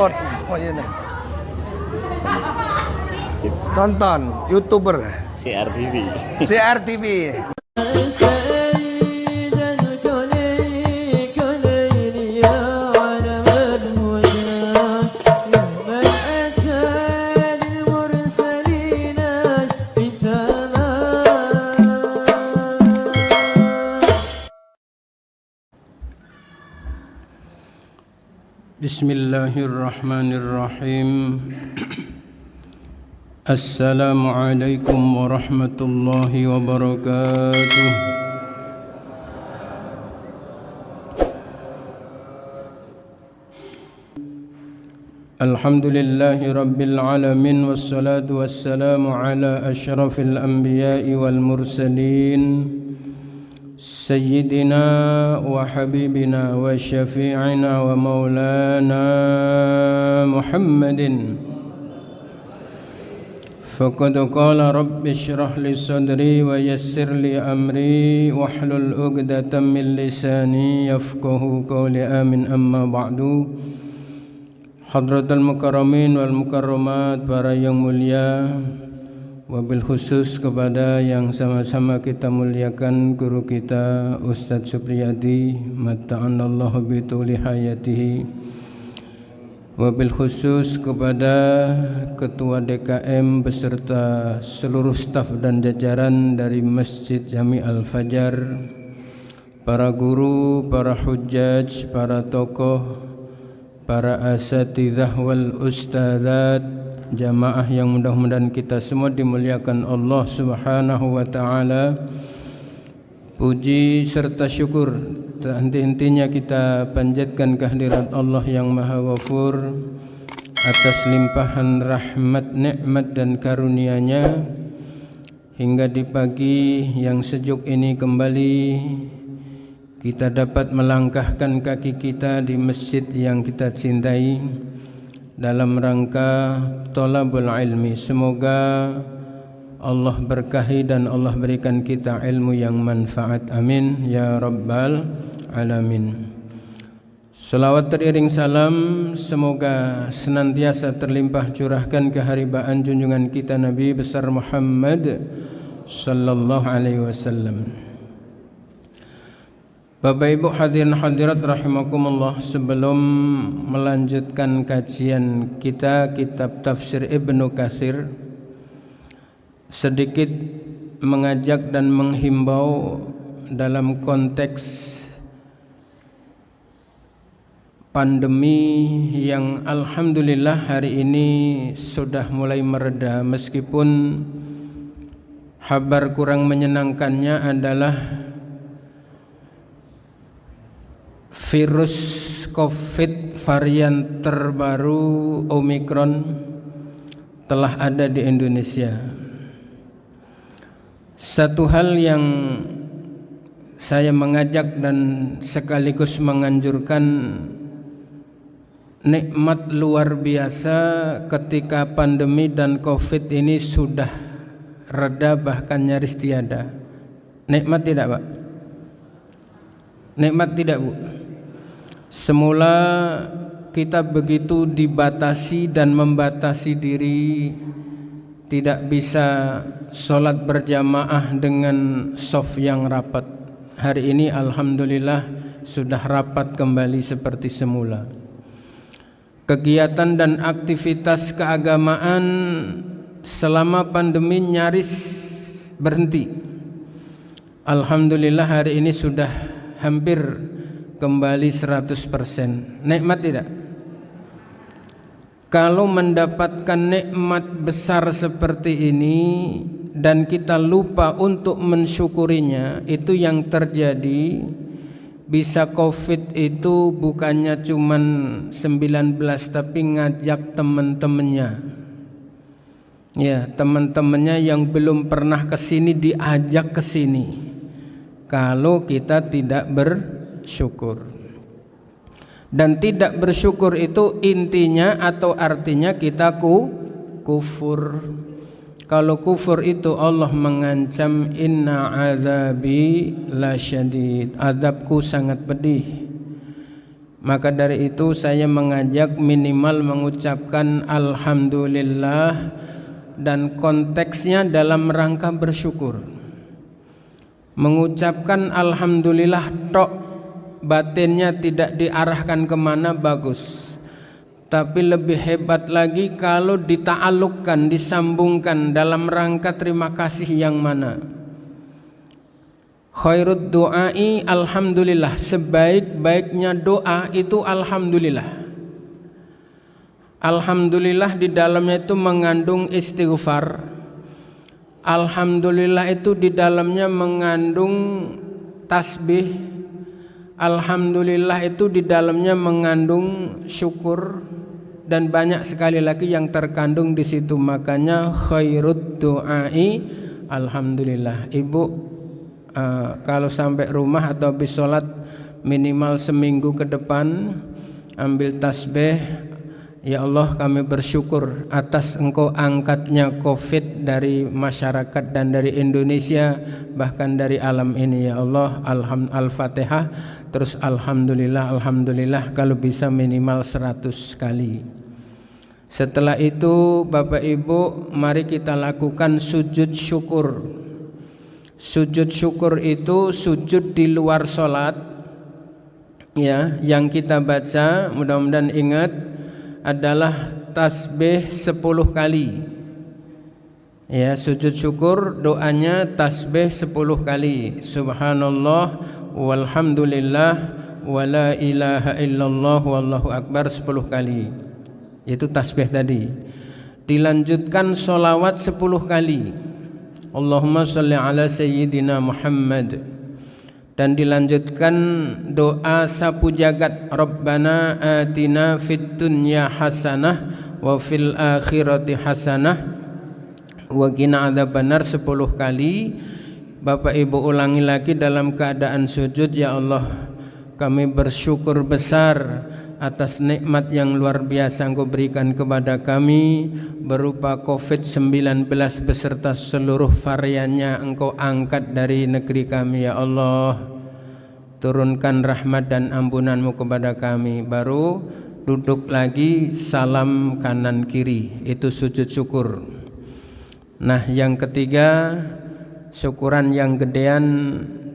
Oh iya nih. Tonton YouTuber CRTV. CRTV. Bismillahirrahmanirrahim. Assalamualaikum warahmatullahi wabarakatuh. Alhamdulillahi rabbil alamin, wassalatu wassalamu ala asyrafil anbiya'i wal mursalin, Sayyidina wa habibina wa syafi'ina wa maulana Muhammadin. Faqad qala rabbi shrah li sadri wa yassir li amri wahlul 'uqdatam min lisani yafqahu qawli, amin. Amma ba'du. Hadratul mukarramin wal mukarramat, para yang mulia, wabil khusus kepada yang sama-sama kita muliakan guru kita Ustadz Supriyadi, mata'anallahu bituli hayatihi. Wabil khusus kepada Ketua DKM beserta seluruh staf dan jajaran dari Masjid Jami Al-Fajar, para guru, para hujjaj, para tokoh, para asatidzah wal ustadzat, jamaah yang mudah-mudahan kita semua dimuliakan Allah Subhanahu wa taala. Puji serta syukur tak henti-hentinya kita panjatkan kehadirat Allah yang Maha Ghafur atas limpahan rahmat, nikmat dan karunia-Nya hingga di pagi yang sejuk ini kembali kita dapat melangkahkan kaki kita di masjid yang kita cintai dalam rangka thalabul ilmi. Semoga Allah berkahi dan Allah berikan kita ilmu yang manfaat, amin ya rabbal alamin. Salawat teriring salam semoga senantiasa terlimpah curahkan keharibaan junjungan kita Nabi besar Muhammad sallallahu alaihi wasallam. Bapak Ibu hadirin hadirat rahimakumullah, sebelum melanjutkan kajian kita kitab tafsir Ibnu Katsir, sedikit mengajak dan menghimbau dalam konteks pandemi yang alhamdulillah hari ini sudah mulai mereda, meskipun kabar kurang menyenangkannya adalah virus COVID varian terbaru Omicron telah ada di Indonesia. Satu hal yang saya mengajak dan sekaligus menganjurkan, nikmat luar biasa ketika pandemi dan COVID ini sudah reda bahkan nyaris tiada. Nikmat tidak, Pak? Nikmat tidak, Bu? Semula kita begitu dibatasi dan membatasi diri, tidak bisa sholat berjamaah dengan shaf yang rapat. Hari ini alhamdulillah sudah rapat kembali seperti semula. Kegiatan dan aktivitas keagamaan selama pandemi nyaris berhenti. Alhamdulillah hari ini sudah hampir kembali 100%. Nikmat tidak? Kalau mendapatkan nikmat besar seperti ini dan kita lupa untuk mensyukurinya, itu yang terjadi. Bisa COVID itu bukannya cuman 19 tapi ngajak teman-temannya. Ya, teman-temannya yang belum pernah kesini diajak kesini. Kalau kita tidak bersyukur. Dan tidak bersyukur itu intinya atau artinya kita kufur. Kalau kufur itu Allah mengancam, inna 'adzabi lasyadid, azabku sangat pedih. Maka dari itu saya mengajak minimal mengucapkan alhamdulillah, dan konteksnya dalam rangka bersyukur. Mengucapkan alhamdulillah tok, batinnya tidak diarahkan kemana, bagus. Tapi lebih hebat lagi kalau dita'alluqkan, disambungkan dalam rangka terima kasih yang mana. Khairud du'ai alhamdulillah, sebaik-baiknya doa itu alhamdulillah. Alhamdulillah di dalamnya itu mengandung istighfar. Alhamdulillah itu di dalamnya mengandung tasbih. Alhamdulillah itu di dalamnya mengandung syukur, dan banyak sekali lagi yang terkandung di situ. Makanya khairud du'ai alhamdulillah. Ibu kalau sampai rumah atau habis sholat minimal seminggu ke depan ambil tasbih, ya Allah kami bersyukur atas Engkau angkatnya COVID dari masyarakat dan dari Indonesia, bahkan dari alam ini ya Allah. Al-Fatihah, terus alhamdulillah, alhamdulillah, kalau bisa minimal 100 kali. Setelah itu Bapak Ibu, mari kita lakukan sujud syukur. Sujud syukur itu sujud di luar sholat, ya, yang kita baca mudah-mudahan ingat adalah tasbih 10 kali. Ya, sujud syukur doanya tasbih 10 kali. Subhanallah walhamdulillah wala ilaha illallah wallahu akbar 10 kali. Itu tasbih tadi. Dilanjutkan sholawat 10 kali. Allahumma sholli ala sayyidina Muhammad. Dan dilanjutkan doa sapu jagat, Rabbana atina fid dunya hasanah wa fil akhirati hasanah wa qina adzabannar 10 kali. Bapak Ibu ulangi lagi dalam keadaan sujud, ya Allah kami bersyukur besar atas nikmat yang luar biasa Engkau berikan kepada kami berupa COVID-19 beserta seluruh variannya. Engkau angkat dari negeri kami ya Allah. Turunkan rahmat dan ampunan-Mu kepada kami. Baru duduk lagi, salam kanan kiri, itu sujud syukur. Nah yang ketiga, syukuran yang gedean.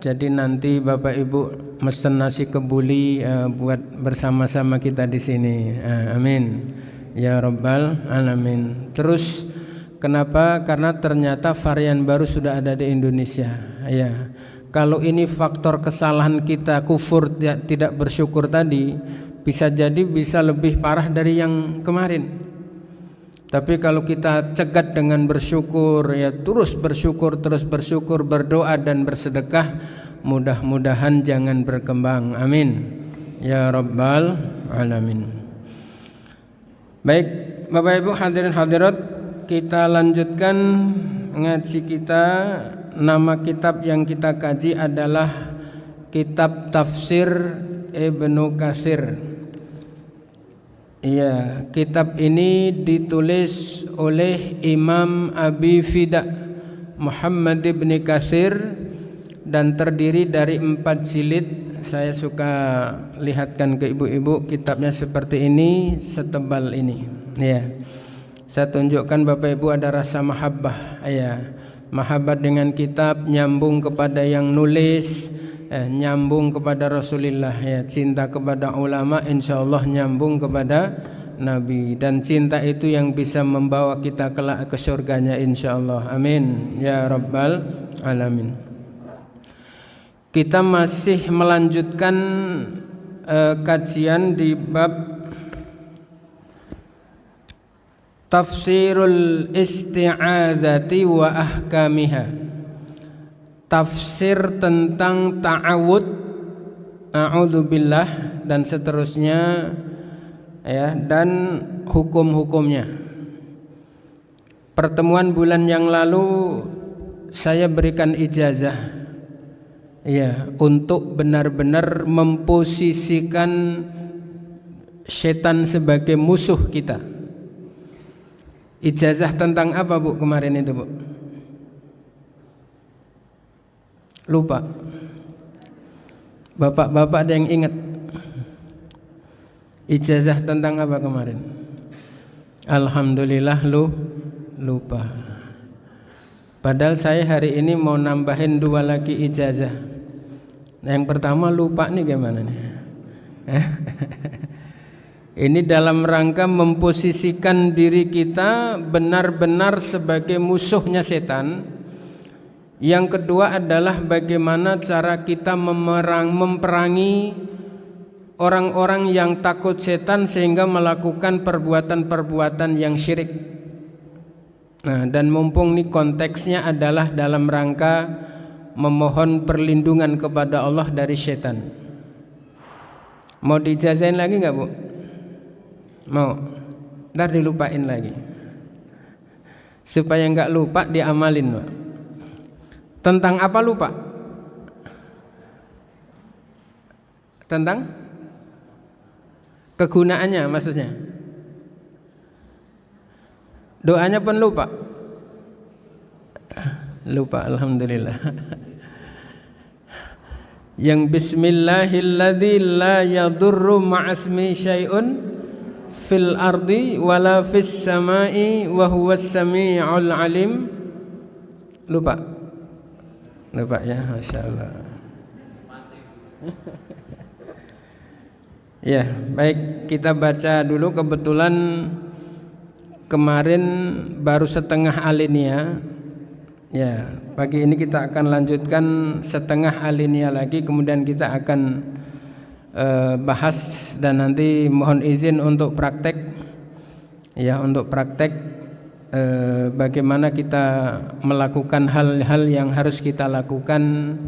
Jadi nanti Bapak Ibu mesen nasi kebuli buat bersama-sama kita di sini. Amin ya rabbal alamin. Terus kenapa? Karena ternyata varian baru sudah ada di Indonesia. Ya, kalau ini faktor kesalahan kita, kufur, tidak bersyukur tadi, bisa jadi bisa lebih parah dari yang kemarin. Tapi kalau kita cegat dengan bersyukur, ya terus bersyukur, berdoa dan bersedekah, mudah-mudahan jangan berkembang. Amin ya rabbal alamin. Baik Bapak Ibu hadirin hadirat, kita lanjutkan ngaji kita. Nama kitab yang kita kaji adalah Kitab Tafsir Ibnu Katsir. Iya, kitab ini ditulis oleh Imam Abi Fida Muhammad ibn Katsir dan terdiri dari 4 jilid. Saya suka lihatkan ke ibu-ibu kitabnya seperti ini, setebal ini. Ya, saya tunjukkan Bapak Ibu ada rasa mahabbah. Ya, mahabbah dengan kitab, nyambung kepada yang nulis, nyambung kepada Rasulullah, ya, cinta kepada ulama, insyaallah nyambung kepada Nabi, dan cinta itu yang bisa membawa kita kelak ke surganya insyaallah. Amin ya rabbal alamin. Kita masih melanjutkan kajian di bab Tafsirul Isti'adzati wa Ahkamiha. Tafsir tentang ta'awud, a'udzubillah dan seterusnya, ya, dan hukum-hukumnya. Pertemuan bulan yang lalu saya berikan ijazah, ya, untuk benar-benar memposisikan setan sebagai musuh kita. Ijazah tentang apa Bu kemarin itu Bu? Lupa. Bapak-bapak ada yang ingat? Ijazah tentang apa kemarin? Alhamdulillah lupa. Padahal saya hari ini mau nambahin 2 lagi ijazah. Nah, yang pertama lupa nih gimana nih? Ini dalam rangka memposisikan diri kita benar-benar sebagai musuhnya setan. Yang kedua adalah bagaimana cara kita memperangi orang-orang yang takut setan sehingga melakukan perbuatan-perbuatan yang syirik. Nah, dan mumpung nih konteksnya adalah dalam rangka memohon perlindungan kepada Allah dari setan. Mau dijazain lagi nggak, Bu? Mau? Ntar dilupain lagi. Supaya nggak lupa diamalin, Pak. Tentang apa lupa? Tentang kegunaannya maksudnya. Doanya pun lupa. Lupa, alhamdulillah. Yang bismillahilladzi la yadurru ma'asmi syai'un fil ardi wala fis samai wa huwas sami'ul alim. Lupa. Lupa ya, masyaallah. Ya, baik, kita baca dulu. Kebetulan kemarin baru setengah alinea. Ya, pagi ini kita akan lanjutkan setengah alinea lagi, kemudian kita akan bahas dan nanti mohon izin untuk praktek. Ya, untuk praktek bagaimana kita melakukan hal-hal yang harus kita lakukan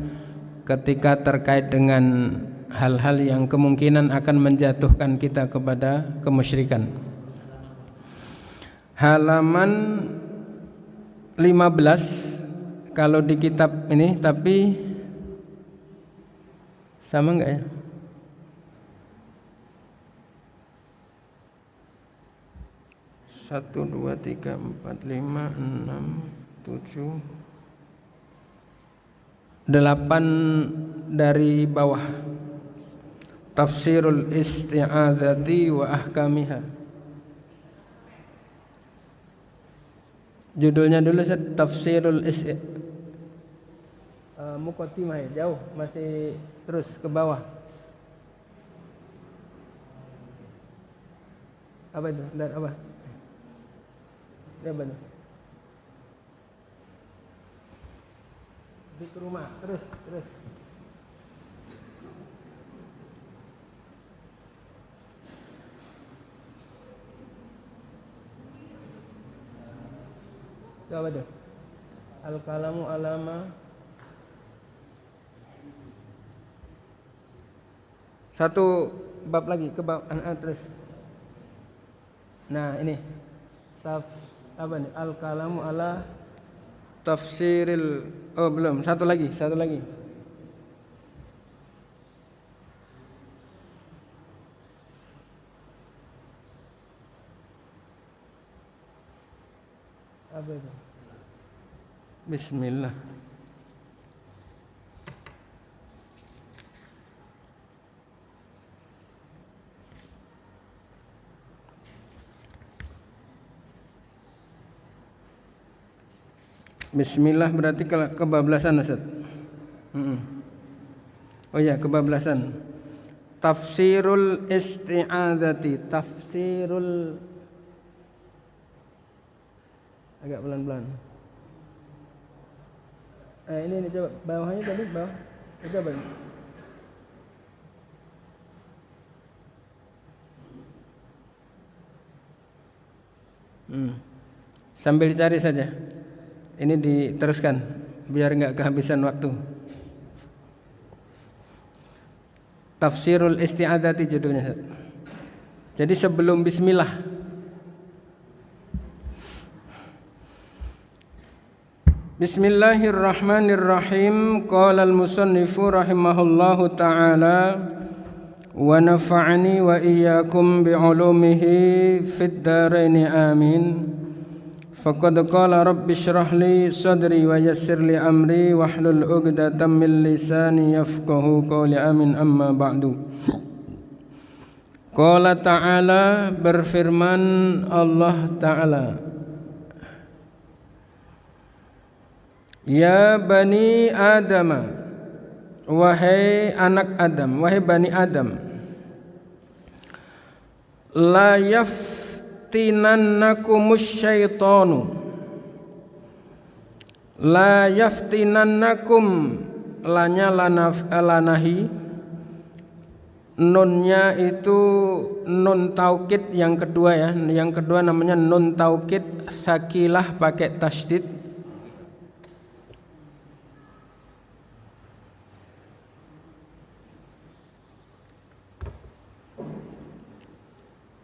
ketika terkait dengan hal-hal yang kemungkinan akan menjatuhkan kita kepada kemusyrikan. Halaman 15 kalau di kitab ini, tapi sama enggak ya? Satu, 2, 3, 4, 5, 6, 7, 8 dari bawah. Tafsirul isti'adzati wa ahkamiha. Judulnya dulu Tafsirul Muqaddimah, jauh, masih terus ke bawah. Apa itu? Dan apa? Ya benar. Di rumah, terus. Apa itu? Al-kalamu alama. Satu bab lagi ke bab terus. Nah, ini apa nih? Al-kalamu ala tafsiril. Oh, belum. Satu lagi. Apa itu? Bismillah. Bismillah berarti kebablasan, Ustaz. Oh ya, kebablasan. Tafsirul isti'adzati. Tafsirul, agak pelan-pelan. Ini coba bawahnya tadi, bawah. Coba ini. Sambil dicari saja. Ini diteruskan biar enggak kehabisan waktu. Tafsirul isti'adzati judulnya. Jadi sebelum bismillah, Bismillahirrahmanirrahim. Qala al-musannifu rahimahullahu ta'ala wa nafa'ani wa iyyakum bi'ulumihi fid dharain amin. Faqad qala rabbi shrah li sadri wa yassir li amri wahlul 'uqdatam min lisani yafqahu qawli amin amma ba'du. Qala ta'ala, berfirman Allah Ta'ala, Ya bani Adam, wahai anak Adam, wahai bani Adam, la yaftinannakumus syaitanu, la yaftinannakum, lanya lanahi, nunnya itu nun taukid yang kedua ya. Yang kedua namanya nun taukid sakilah pakai tasydid.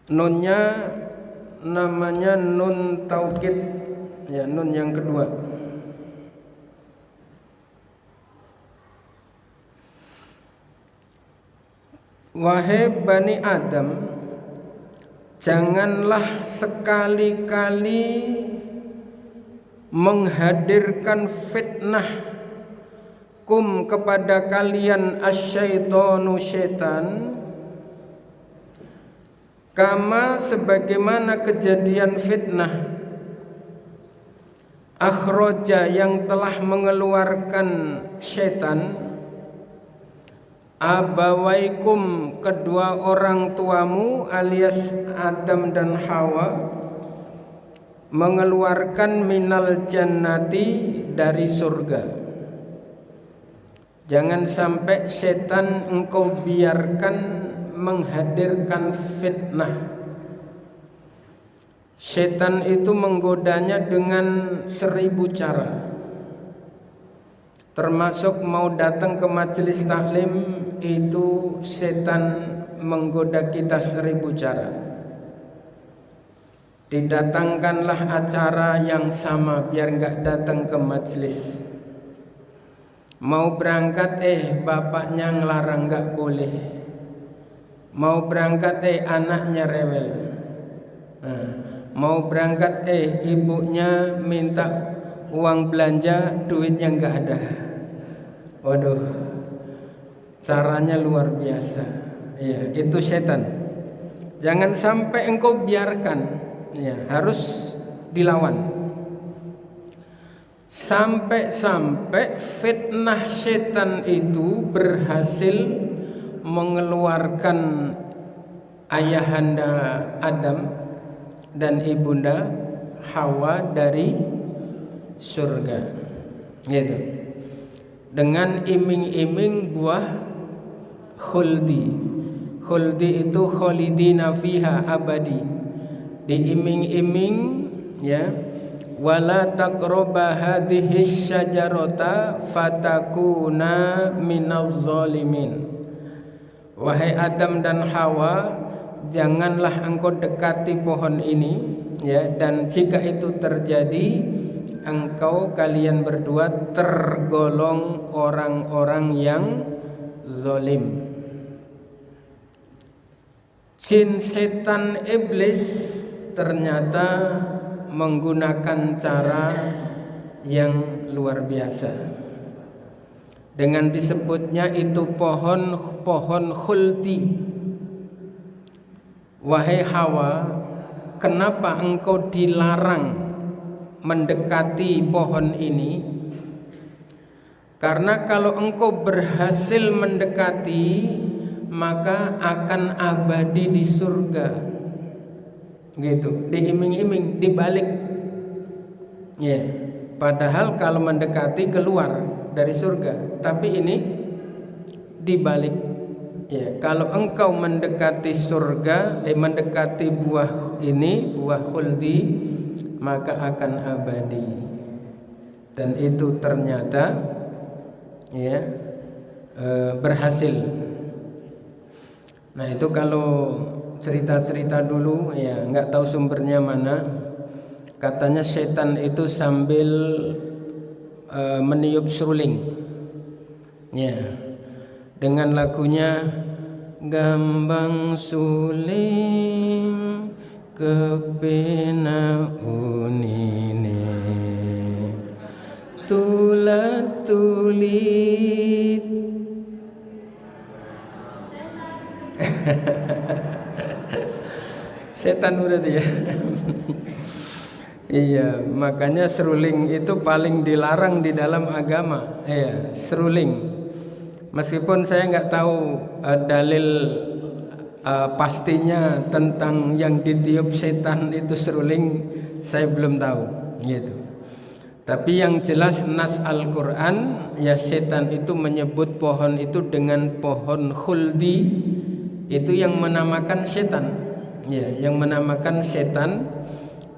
Nunnya namanya nun taukid ya, nun yang kedua. Wahai Bani Adam, janganlah sekali-kali menghadirkan fitnah kum kepada kalian asyaitonu syaitan, kama sebagaimana kejadian fitnah akhroja yang telah mengeluarkan syaitan abawaikum kedua orang tuamu alias Adam dan Hawa, mengeluarkan minal jannati dari surga. Jangan sampai setan engkau biarkan menghadirkan fitnah. Setan itu menggodanya dengan 1000 cara, termasuk mau datang ke majelis taklim itu setan menggoda kita 1000 cara. Didatangkanlah acara yang sama biar enggak datang ke majelis. Mau berangkat bapaknya ngelarang enggak boleh. Mau berangkat anaknya rewel. Nah, mau berangkat ibunya minta uang belanja, duitnya enggak ada. Waduh, caranya luar biasa. Ya, itu setan. Jangan sampai engkau biarkan. Ya, harus dilawan. Sampai-sampai fitnah setan itu berhasil mengeluarkan ayahanda Adam dan ibunda Hawa dari surga, gitu. Dengan iming-iming buah khuldi. Khuldi itu khalidina fiha abadi. Diiming-iming ya, wala taqraba hadhihi syajarata fatakuna minadh dhalimin. Wahai Adam dan Hawa, janganlah engkau dekati pohon ini ya, dan jika itu terjadi kalian berdua tergolong orang-orang yang zalim. Jin setan iblis ternyata menggunakan cara yang luar biasa. Dengan disebutnya itu pohon khuldi. Wahai Hawa, kenapa engkau dilarang mendekati pohon ini? Karena kalau engkau berhasil mendekati, maka akan abadi di surga. Gitu, diiming-iming, dibalik. Ya, padahal kalau mendekati keluar dari surga, tapi ini dibalik. Ya, kalau engkau mendekati surga, mendekati buah ini, buah khuldi, maka akan abadi. Dan itu ternyata ya berhasil. Nah, itu kalau cerita-cerita dulu ya, nggak tahu sumbernya mana. Katanya setan itu sambil meniup seruling ya, dengan lagunya Gambang suling kepena unine tulat tulit Setan berarti ya. Iya, makanya seruling itu paling dilarang di dalam agama. Iya, seruling. Meskipun saya nggak tahu dalil pastinya tentang yang ditiup setan itu seruling, saya belum tahu, gitu. Tapi yang jelas nas Al-Quran ya, setan itu menyebut pohon itu dengan pohon khuldi, itu yang menamakan setan, ya, yang menamakan setan,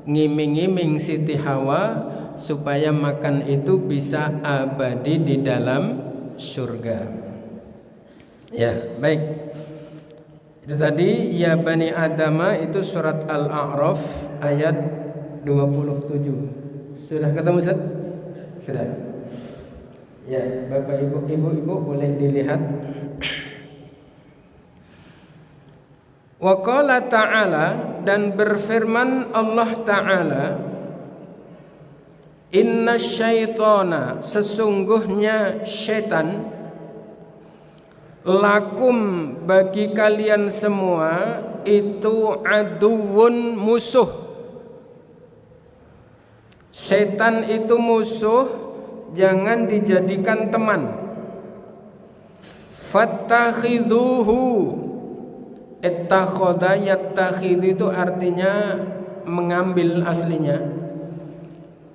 ngiming-ngiming Siti Hawa supaya makan itu bisa abadi di dalam surga. Ya, baik. Itu tadi ya Bani Adama, itu surat Al-A'raf ayat 27. Sudah ketemu Ustaz? Sudah. Ya, Bapak Ibu boleh dilihat. Wa qala ta'ala, dan berfirman Allah Ta'ala, inna syaitana, sesungguhnya syaitan, lakum, bagi kalian semua, itu aduwun, musuh. Setan itu musuh, jangan dijadikan teman. Fattakhidhuhu, ittakhadha yattakhidhu itu artinya mengambil aslinya.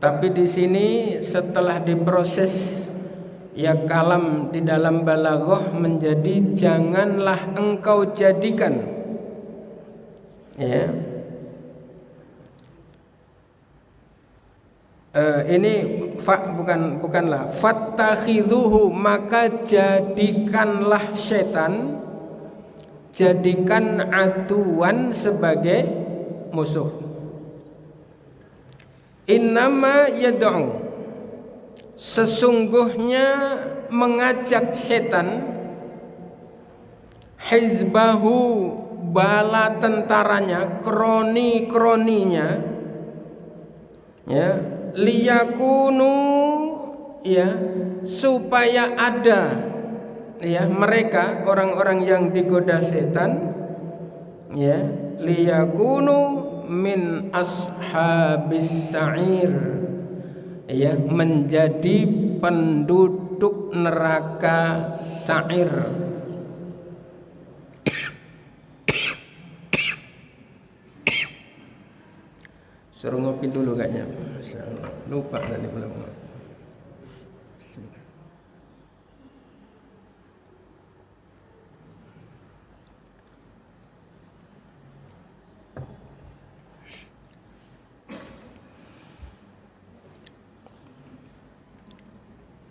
Tapi di sini setelah diproses ya kalam di dalam balaghah menjadi janganlah engkau jadikan. Ya. Ini bukanlah fattakhidhuhu, maka jadikanlah setan, jadikan aduan sebagai musuh. Innama yad'u, sesungguhnya mengajak setan, hizbahu, bala tentaranya, kroni-kroninya, ya, liyakunu, ya, supaya ada, ya, mereka orang-orang yang digoda setan, ya, liyakunu min ashabis sa'ir, ya, menjadi penduduk neraka sa'ir. Suruh ngopi dulu kayaknya. Lupa tadi belum.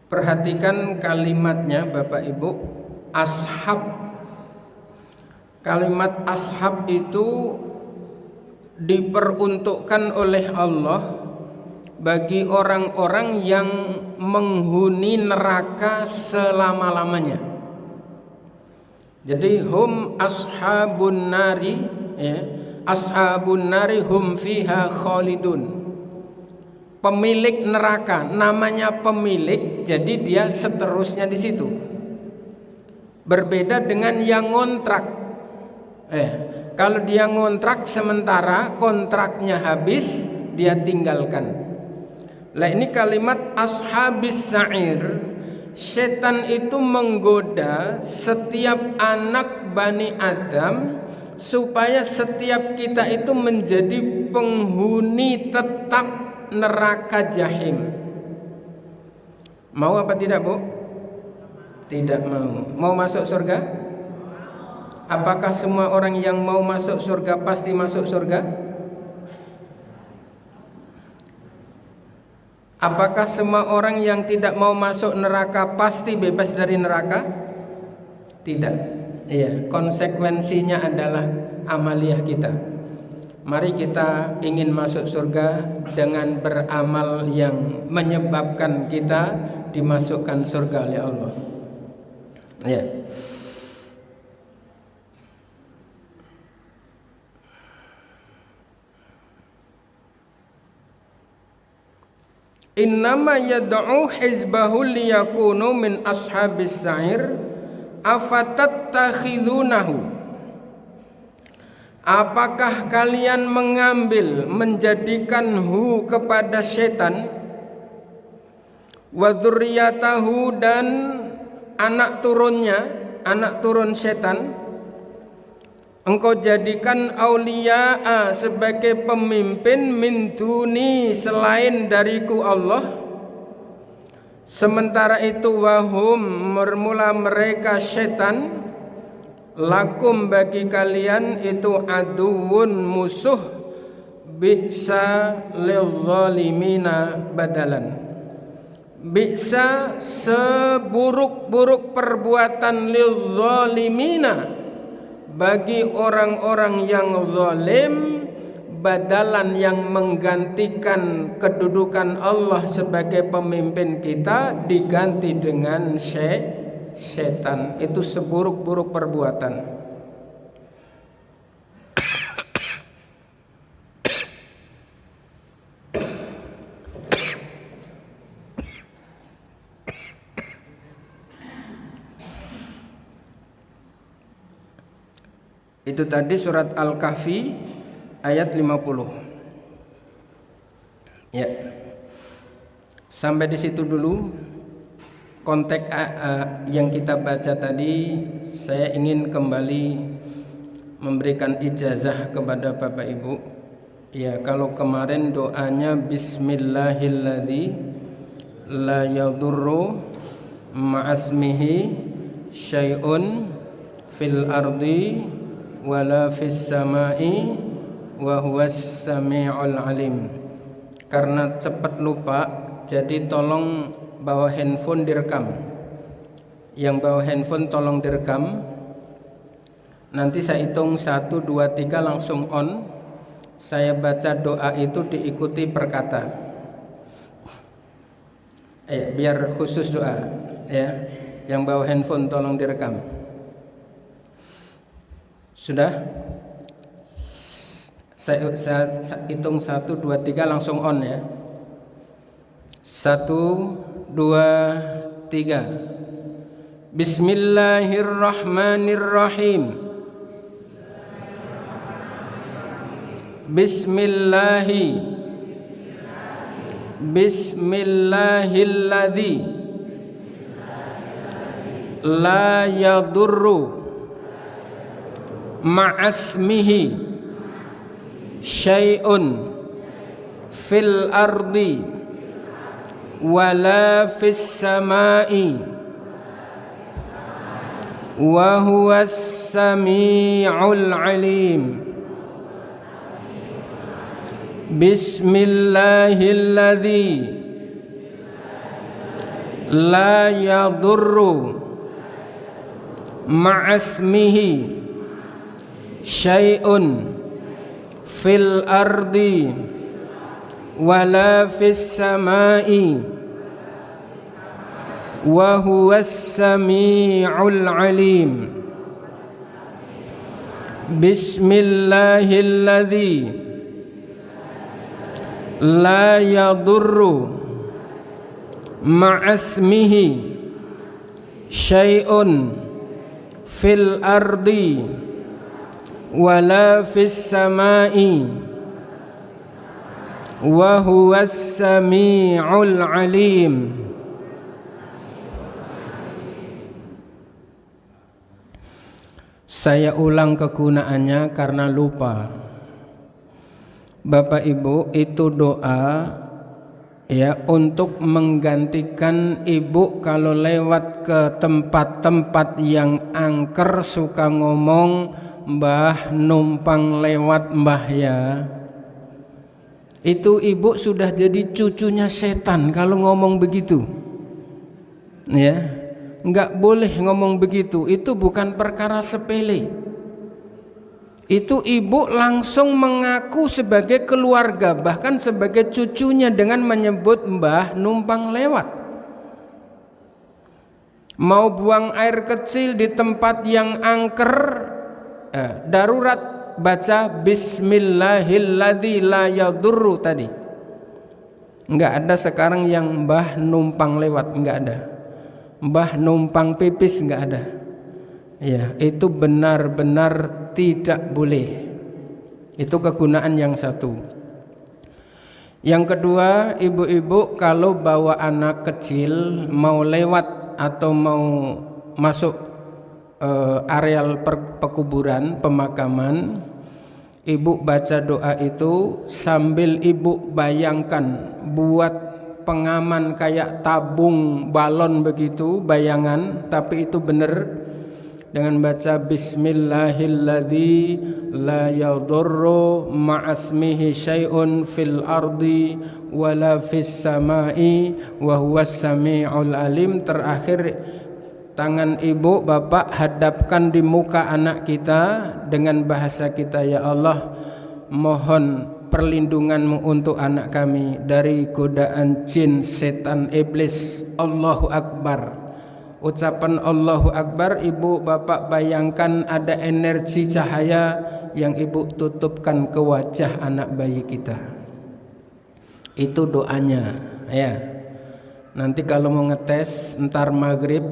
Perhatikan kalimatnya Bapak Ibu, ashab. Kalimat ashab itu diperuntukkan oleh Allah bagi orang-orang yang menghuni neraka selama-lamanya. Jadi hum ashabun nari, ya, ashabun nari hum fiha khalidun. Pemilik neraka, namanya pemilik, jadi dia seterusnya di situ. Berbeda dengan yang ngontrak. Kalau dia ngontrak sementara kontraknya habis, dia tinggalkan. Lah ini kalimat ashabis sa'ir, setan itu menggoda setiap anak Bani Adam supaya setiap kita itu menjadi penghuni tetap neraka jahim. Mau apa tidak, Bu? Tidak mau. Mau masuk surga? Apakah semua orang yang mau masuk surga pasti masuk surga? Apakah semua orang yang tidak mau masuk neraka pasti bebas dari neraka? Tidak. Iya, konsekuensinya adalah amaliyah kita. Mari kita ingin masuk surga dengan beramal yang menyebabkan kita dimasukkan surga oleh Allah. Ya. Innama yad'u hizbahu liyakunu min ashabis sa'ir afatattakhidunahu apakah kalian menjadikan hu kepada setan, wa dzurriyyatahu dan anak turun setan, engkau jadikan auliya'a sebagai pemimpin min duni selain dariku Allah, sementara itu wahum bermula mereka setan lakum bagi kalian itu aduun musuh, bi'sa lil-zalimina badalan, bi'sa seburuk-buruk perbuatan lil-zalimina bagi orang-orang yang zalim, badalan yang menggantikan kedudukan Allah sebagai pemimpin kita diganti dengan setan. Itu seburuk-buruk perbuatan. Itu tadi surat Al-Kahfi ayat 50. Ya. Sampai di situ dulu konteks yang kita baca tadi. Saya ingin kembali memberikan ijazah kepada Bapak Ibu. Ya, kalau kemarin doanya bismillahilladzi la yadurru ma'asmihi syai'un fil ardi wala fis samai wa huwas samiul alim. Karena cepat lupa, jadi tolong bawa handphone direkam. Yang bawa handphone tolong direkam. Nanti saya hitung 1, 2, 3 langsung on. Saya baca doa itu diikuti per kata. Biar khusus doa ya. Yang bawa handphone tolong direkam. Sudah? Saya hitung 1, 2, 3 langsung on ya. 1, 2, 3. Bismillahirrahmanirrahim. Bismillahilladzi la yadurru ma'asmihi syai'un fil ardi wala fis samai wa huwas sami'ul alim. Bismillahilladzi la yadurru ma'asmihi syai'un fil ardi wala fis samai wa huwas sami'ul alim. Bismillahilladzi la yadurru ma'asmihi syai'un fil ardi wala fis samai wa huwas sami'ul alim. Saya ulang kegunaannya karena lupa. Bapak Ibu, itu doa ya untuk menggantikan ibu kalau lewat ke tempat-tempat yang angker suka ngomong mbah numpang lewat mbah ya. Itu ibu sudah jadi cucunya setan kalau ngomong begitu. Ya, enggak boleh ngomong begitu. Itu bukan perkara sepele. Itu ibu langsung mengaku sebagai keluarga, bahkan sebagai cucunya dengan menyebut mbah numpang lewat. Mau buang air kecil di tempat yang angker, darurat baca bismillahilladzi la yadurru tadi. Enggak ada sekarang yang mbah numpang lewat, enggak ada. Mbah numpang pipis, enggak ada. Ya, itu benar-benar tidak boleh. Itu kegunaan yang satu. Yang kedua, ibu-ibu kalau bawa anak kecil mau lewat atau mau masuk areal pekuburan, pemakaman, ibu baca doa itu sambil ibu bayangkan, buat pengaman kayak tabung balon begitu, bayangan, tapi itu benar, dengan baca Bismillahilladzi la yadurru ma'asmihi syai'un fil ardi wala fis samai wa huwas sami'ul alim. Terakhir tangan ibu bapak hadapkan di muka anak kita dengan bahasa kita, ya Allah, mohon perlindunganmu untuk anak kami dari godaan jin, setan, iblis. Allahu Akbar. Ucapan Allahu Akbar, ibu bapak bayangkan ada energi cahaya yang ibu tutupkan ke wajah anak bayi kita. Itu doanya ya. Nanti kalau mau ngetes ntar maghrib,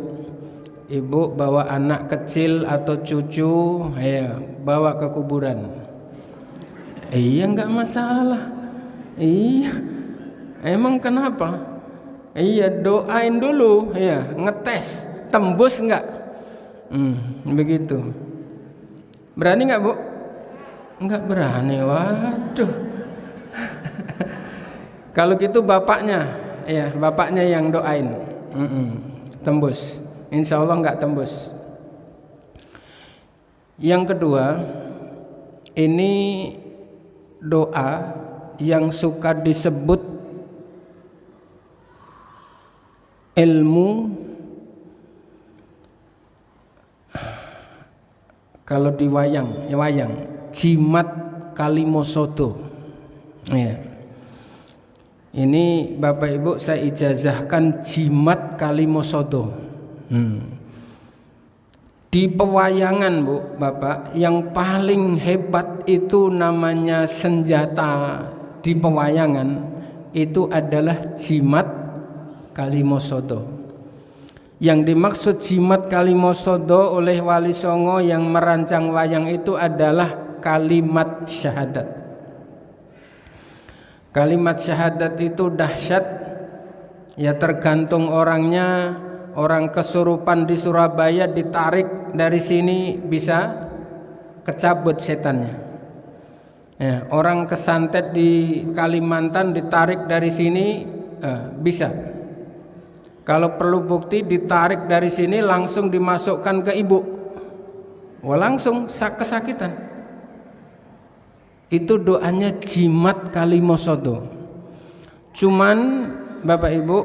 ibu bawa anak kecil atau cucu ya, bawa ke kuburan. Iya, enggak masalah. Iya. Emang kenapa? Iya, doain dulu ya, ngetes tembus enggak? Begitu. Berani enggak, Bu? Enggak berani. Waduh. Kalau gitu bapaknya, ya, bapaknya yang doain. Tembus. Insya Allah enggak tembus. Yang kedua, ini doa yang suka disebut ilmu, kalau di wayang, jimat kalimosodo. Ya. Ini Bapak Ibu saya ijazahkan jimat kalimosodo. Di pewayangan, Bu, Bapak, yang paling hebat itu namanya senjata di pewayangan itu adalah jimat kalimosodo. Yang dimaksud jimat kalimosodo oleh Wali Songo yang merancang wayang itu adalah kalimat syahadat. Kalimat syahadat itu dahsyat, ya tergantung orangnya. Orang kesurupan di Surabaya ditarik dari sini bisa kecabut setannya. Ya, orang kesantet di Kalimantan ditarik dari sini bisa. Kalau perlu bukti ditarik dari sini langsung dimasukkan ke ibu, wah langsung kesakitan. Itu doanya jimat kalimosodo. Cuman Bapak Ibu,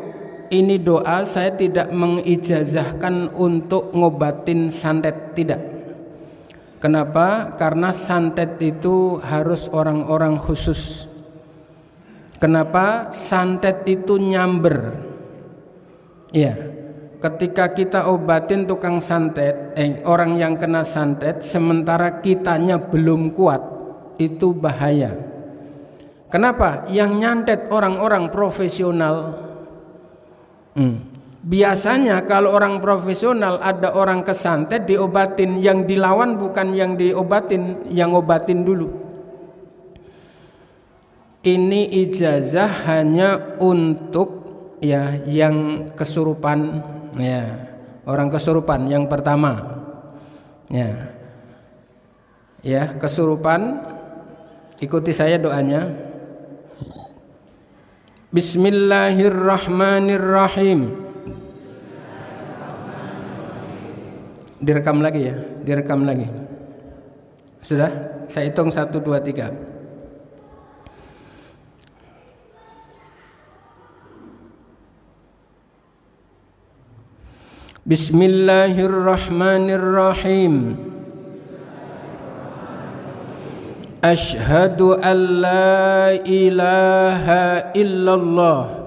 ini doa saya tidak mengijazahkan untuk ngobatin santet, tidak. Kenapa? Karena santet itu harus orang-orang khusus. Kenapa? Santet itu nyamber. Ya, ketika kita obatin tukang santet, orang yang kena santet, sementara kitanya belum kuat, itu bahaya. Kenapa? Yang nyantet orang-orang profesional. Biasanya kalau orang profesional ada orang kesantet diobatin, yang dilawan bukan yang diobatin, yang obatin dulu. Ini ijazah hanya untuk ya yang kesurupan, ya orang kesurupan yang pertama, ya kesurupan. Ikuti saya doanya. Bismillahirrahmanirrahim. Direkam lagi ya, direkam lagi. Sudah? Saya hitung 1, 2, 3. Bismillahirrahmanirrahim. Asyhadu an la ilaha illallah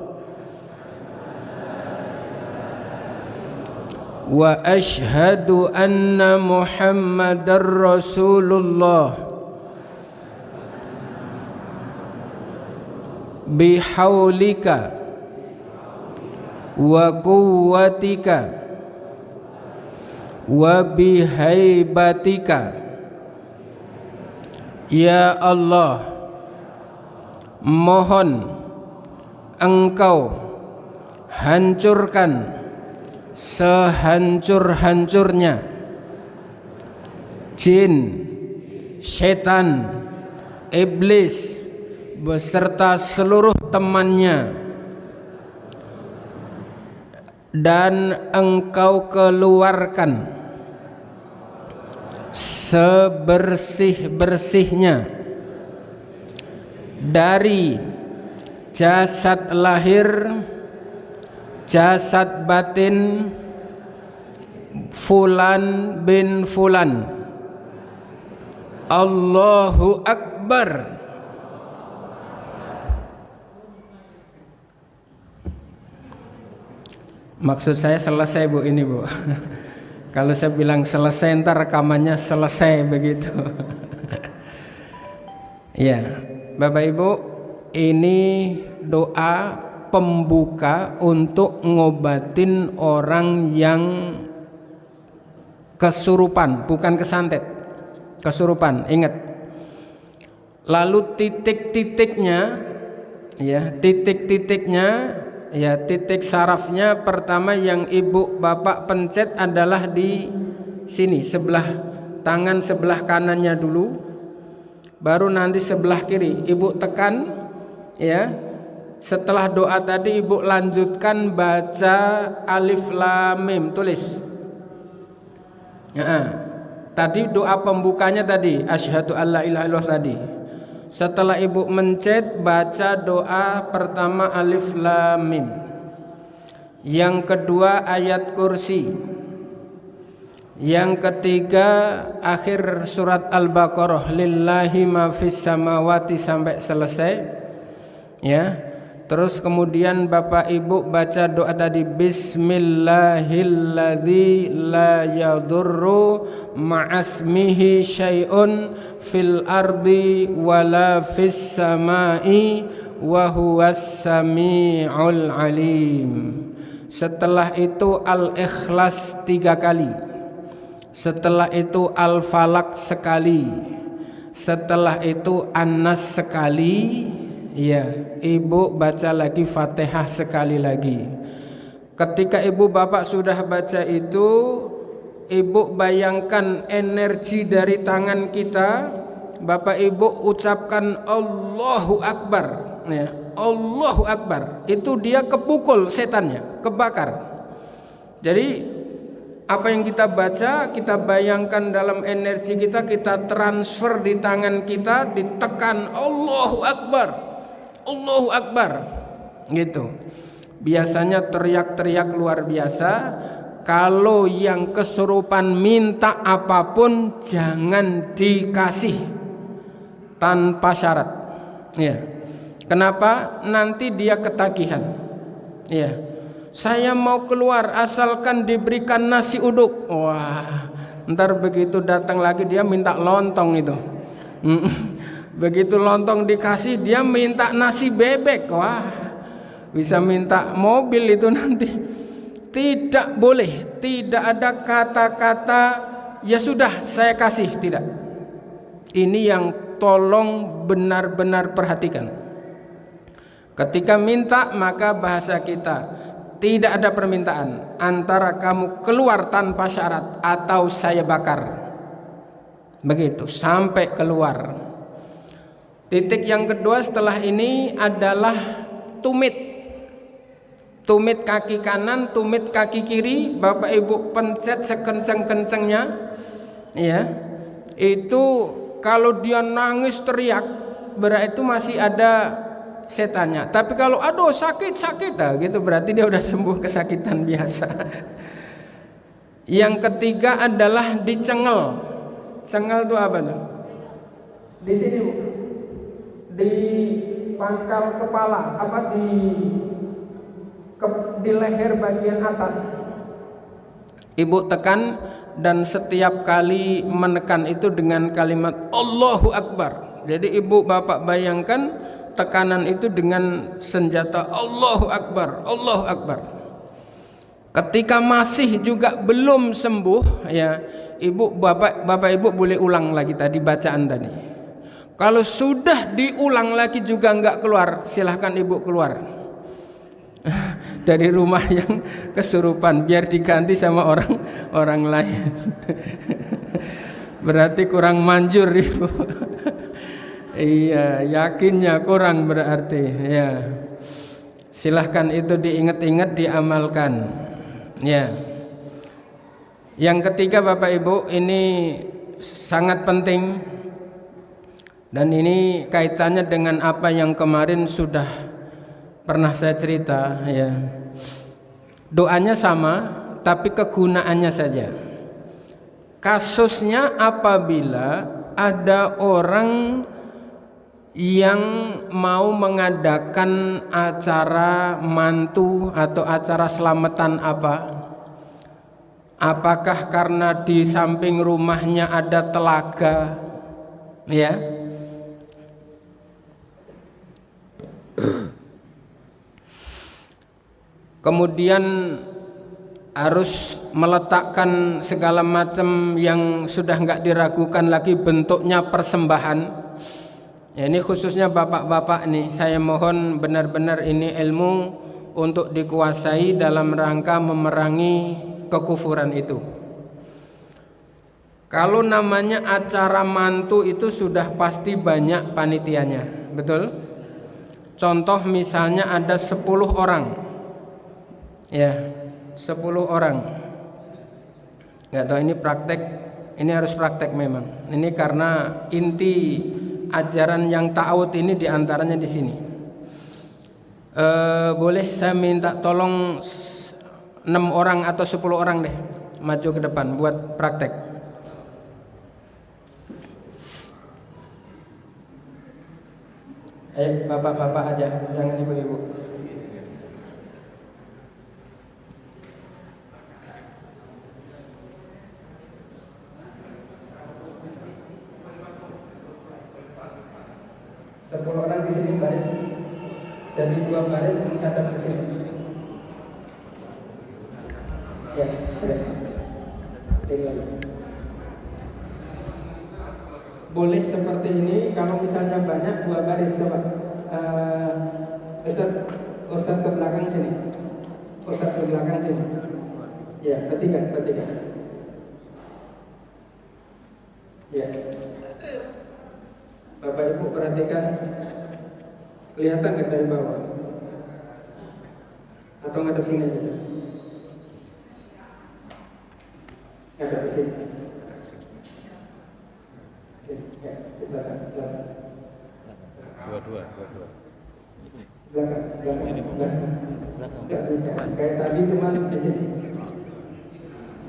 wa asyhadu anna Muhammadar Rasulullah bihaulika wa quwwatika wa bihaibatika Ya Allah, mohon Engkau hancurkan sehancur-hancurnya jin, setan, iblis beserta seluruh temannya, dan Engkau keluarkan sebersih-bersihnya dari jasad lahir, jasad batin Fulan bin Fulan. Allahu Akbar. Maksud saya selesai Bu ini Bu. Kalau saya bilang selesai ntar rekamannya selesai begitu. Ya, Bapak Ibu, ini doa pembuka untuk ngobatin orang yang kesurupan, bukan kesantet, kesurupan. Ingat. Lalu titik-titiknya, ya, titik-titiknya, ya, titik sarafnya pertama yang ibu bapak pencet adalah di sini, sebelah tangan sebelah kanannya dulu, baru nanti sebelah kiri ibu tekan, ya. Setelah doa tadi ibu lanjutkan baca alif lam mim, tulis. Ya, tadi doa pembukanya tadi asyhadu alla ilaha illallah tadi. Setelah ibu mencet baca doa pertama alif lam mim. Yang kedua ayat kursi. Yang ketiga akhir surat Al-Baqarah lillahi ma fis samawati sampai selesai. Ya. Terus kemudian Bapak Ibu baca doa tadi bismillahilladzi la yadurru ma'asmihi syai'un fil ardi wala fis samai wa huwas sami'ul alim. Setelah itu Al-Ikhlas 3 kali. Setelah itu Al-Falaq sekali. Setelah itu An-Nas sekali. Ya, ibu baca lagi Fatihah sekali lagi. Ketika ibu bapak sudah baca itu, ibu bayangkan energi dari tangan kita, bapak ibu ucapkan Allahu Akbar, ya, Allahu Akbar. Itu dia kepukul setannya, kebakar. Jadi apa yang kita baca, kita bayangkan dalam energi kita, kita transfer di tangan kita, ditekan Allahu Akbar, Allahu Akbar, gitu. Biasanya teriak-teriak luar biasa. Kalau yang kesurupan minta apapun jangan dikasih tanpa syarat. Ya. Kenapa? Nanti dia ketagihan. Ya. Saya mau keluar asalkan diberikan nasi uduk. Wah, ntar begitu datang lagi dia minta lontong itu. Begitu lontong dikasih dia minta nasi bebek. Wah, bisa minta mobil itu nanti. Tidak boleh, tidak ada kata-kata ya sudah saya kasih, tidak. Ini yang tolong benar-benar perhatikan. Ketika minta maka bahasa kita tidak ada permintaan, antara kamu keluar tanpa syarat atau saya bakar. Begitu sampai keluar. Titik yang kedua setelah ini adalah tumit. Tumit kaki kanan, tumit kaki kiri, Bapak Ibu pencet sekenceng-kencengnya. Ya. Itu kalau dia nangis teriak, berarti itu masih ada setannya. Tapi kalau aduh sakit gitu berarti dia udah sembuh kesakitan biasa. Yang ketiga adalah dicengel. Cengel itu apa tuh? Di sini Bu. Di pangkal kepala, apa di leher bagian atas. Ibu tekan dan setiap kali menekan itu dengan kalimat Allahu Akbar. Jadi ibu bapak bayangkan tekanan itu dengan senjata Allahu Akbar, Allahu Akbar. Ketika masih juga belum sembuh, ya ibu bapak ibu boleh ulang lagi tadi bacaan tadi. Kalau sudah diulang lagi juga nggak keluar, silahkan ibu keluar dari rumah yang kesurupan, biar diganti sama orang lain. Berarti kurang manjur ibu. Iya, yakinnya kurang berarti. Ya, silahkan itu diingat-ingat, diamalkan. Ya. Yang ketiga Bapak Ibu, ini sangat penting. Dan ini kaitannya dengan apa yang kemarin sudah pernah saya cerita, ya. Doanya sama, tapi kegunaannya saja. Kasusnya apabila ada orang yang mau mengadakan acara mantu atau acara selamatan apa. Apakah karena di samping rumahnya ada telaga, ya? Kemudian harus meletakkan segala macam yang sudah nggak diragukan lagi bentuknya persembahan. Ya, ini khususnya bapak-bapak nih, saya mohon benar-benar ini ilmu untuk dikuasai dalam rangka memerangi kekufuran itu. Kalau namanya acara mantu itu sudah pasti banyak panitianya, betul? Contoh misalnya ada 10 orang. Ya, 10 orang. Nggak tahu ini praktek, ini harus praktek memang. Ini karena inti ajaran yang ta'awud ini diantaranya di sini. Boleh saya minta tolong 6 orang atau 10 orang deh maju ke depan buat praktek. Ayo bapak-bapak aja, jangan ibu-ibu. Sepuluh orang di sini baris, jadi 2 baris menghadap ke sini. Ya, boleh seperti ini. Kalau misalnya banyak 2 baris, coba Ustaz ke belakang sini, Ustaz ke belakang sini. Ya, ketiga. Ya. Bapak Ibu perhatikan, kelihatan nggak dari bawah? Atau ngadep sini aja? Ngadep sini. Oke, ya, di belakang. Dua. Belakang. Kayak tadi cuma di sini.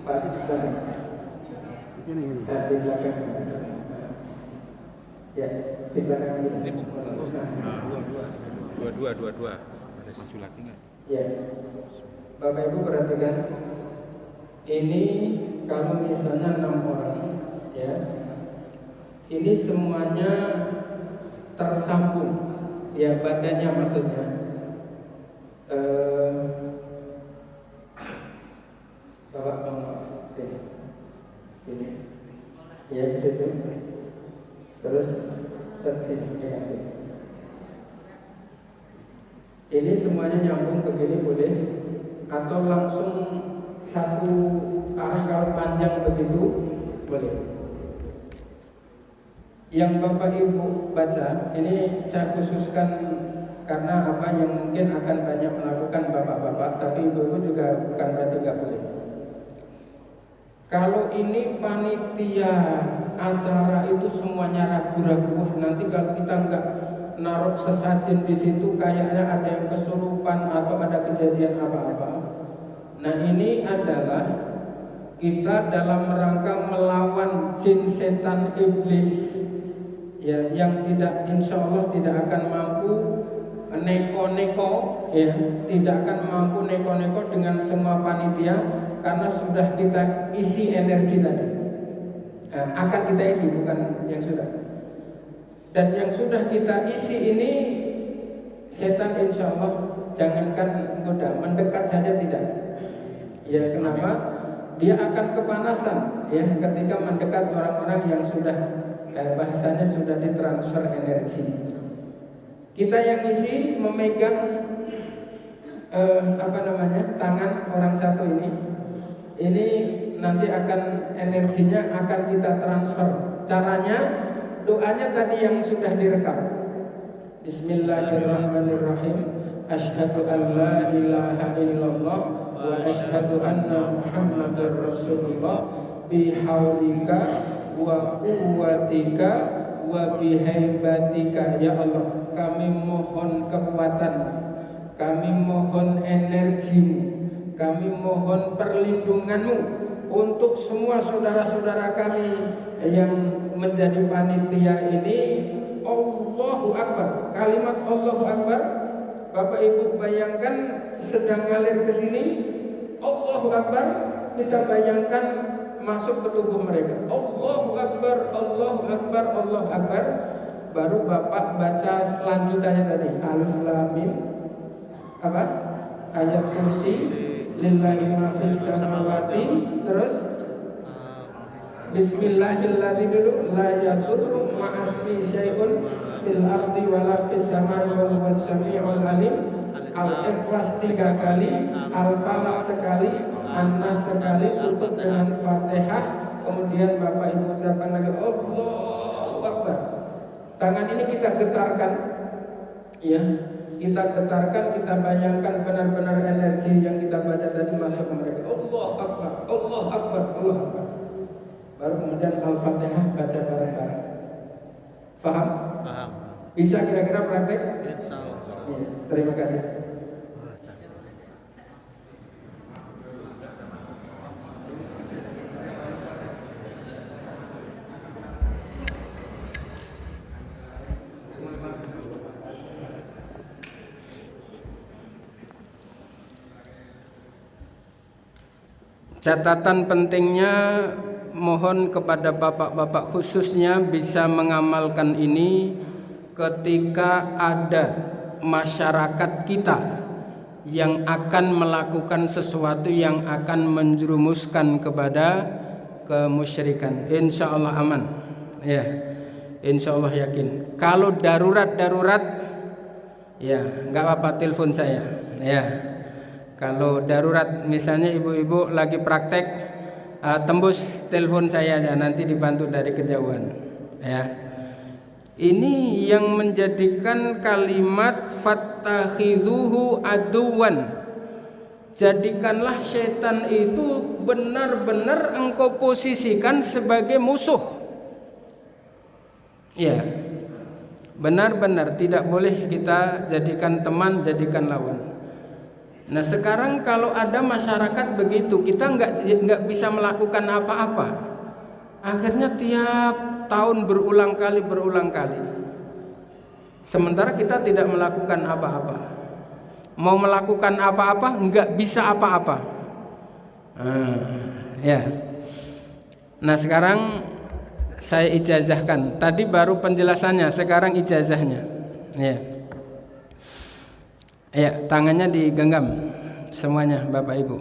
Pak, di belakang. Di belakang. Ya, di belakang ini. Dua. Ada maju lagi nggak? Ya, Bapak Ibu perhatikan. Ini kalau misalnya 6 orang, ya, ini semuanya tersambung, ya badannya maksudnya. Bapak maaf, sini, ya di situ. Terus sini, ya. Ini semuanya nyambung begini boleh, atau langsung satu arah kalau panjang begitu boleh. Yang Bapak Ibu baca ini saya khususkan karena apa yang mungkin akan banyak melakukan bapak-bapak, tapi ibu-ibu juga bukan berarti nggak boleh. Kalau ini panitia acara itu semuanya ragu-ragu, nanti kalau kita nggak naruh sesajen di situ kayaknya ada yang kesurupan atau ada kejadian apa-apa. Nah ini adalah kita dalam rangka melawan jin, setan, iblis, ya, yang tidak, insya Allah tidak akan mampu neko-neko, ya, tidak akan mampu neko-neko dengan semua panitia. Karena sudah kita isi energi tadi, akan kita isi, bukan yang sudah. Dan yang sudah kita isi ini, setan insya Allah jangankan goda, mendekat saja tidak. Ya kenapa? Dia akan kepanasan, ya, ketika mendekat orang-orang yang sudah bahasanya sudah ditransfer energi. Kita yang isi memegang tangan orang satu ini nanti akan energinya akan kita transfer. Caranya doanya tadi yang sudah direkam. Bismillahirrahmanirrahim. Asyhadu an la ilaha illallah wa asyhadu anna Muhammadar Rasulullah bihaulika wa quwwatika wa bihaibatika. Ya Allah, kami mohon kekuatan, kami mohon energimu, kami mohon perlindunganmu untuk semua saudara-saudara kami yang menjadi panitia ini. Allahu Akbar. Kalimat Allahu Akbar, Bapak Ibu bayangkan sedang ngalir ke sini. Allahu Akbar, kita bayangkan masuk ke tubuh mereka. Allahu Akbar, Allahu Akbar, Allahu Akbar. Baru Bapak baca lanjutannya tadi. Alif Lam Mim. Apa? Ayat kursi. Lillahi ma fis samawati. Terus Bismillahirrahmanirrahim dulu. La yadurru ma'asmi syai'un fil ardi wala fis samai wa huwas sami'ul alim. Al-Ikhlas 3 kali, Al-Falaq sekali, An-Nas sekali, tutup dengan Fatihah. Kemudian Bapak Ibu ucapkan lagi Allahu Akbar. Tangan ini kita getarkan, ya, kita getarkan, kita bayangkan benar-benar energi yang kita baca tadi masuk ke mereka. Allahu Akbar, Allahu Akbar, Allahu Akbar. Baru kemudian Al-Fatihah baca bareng-bareng. Faham? Paham. Bisa kira-kira praktek? Insyaallah. Ya, terima kasih. Catatan pentingnya, mohon kepada bapak-bapak khususnya bisa mengamalkan ini ketika ada masyarakat kita yang akan melakukan sesuatu yang akan menjerumuskan kepada kemusyrikan. Insya Allah aman, ya, insya Allah yakin. Kalau darurat, ya nggak apa-apa, telepon saya, ya. Kalau darurat, misalnya ibu-ibu lagi praktek, tembus telepon saya aja, nanti dibantu dari kejauhan, ya. Ini yang menjadikan kalimat fattakhidhuhu aduwan. Jadikanlah setan itu benar-benar engkau posisikan sebagai musuh. Ya, benar-benar tidak boleh kita jadikan teman, jadikan lawan. Nah sekarang kalau ada masyarakat begitu, kita nggak bisa melakukan apa-apa. Akhirnya tiap tahun berulang kali. Sementara kita tidak melakukan apa-apa. Mau melakukan apa-apa nggak bisa apa-apa. Ya. Nah sekarang saya ijazahkan. Tadi baru penjelasannya, sekarang ijazahnya. Ya. Ya, tangannya digenggam semuanya Bapak Ibu.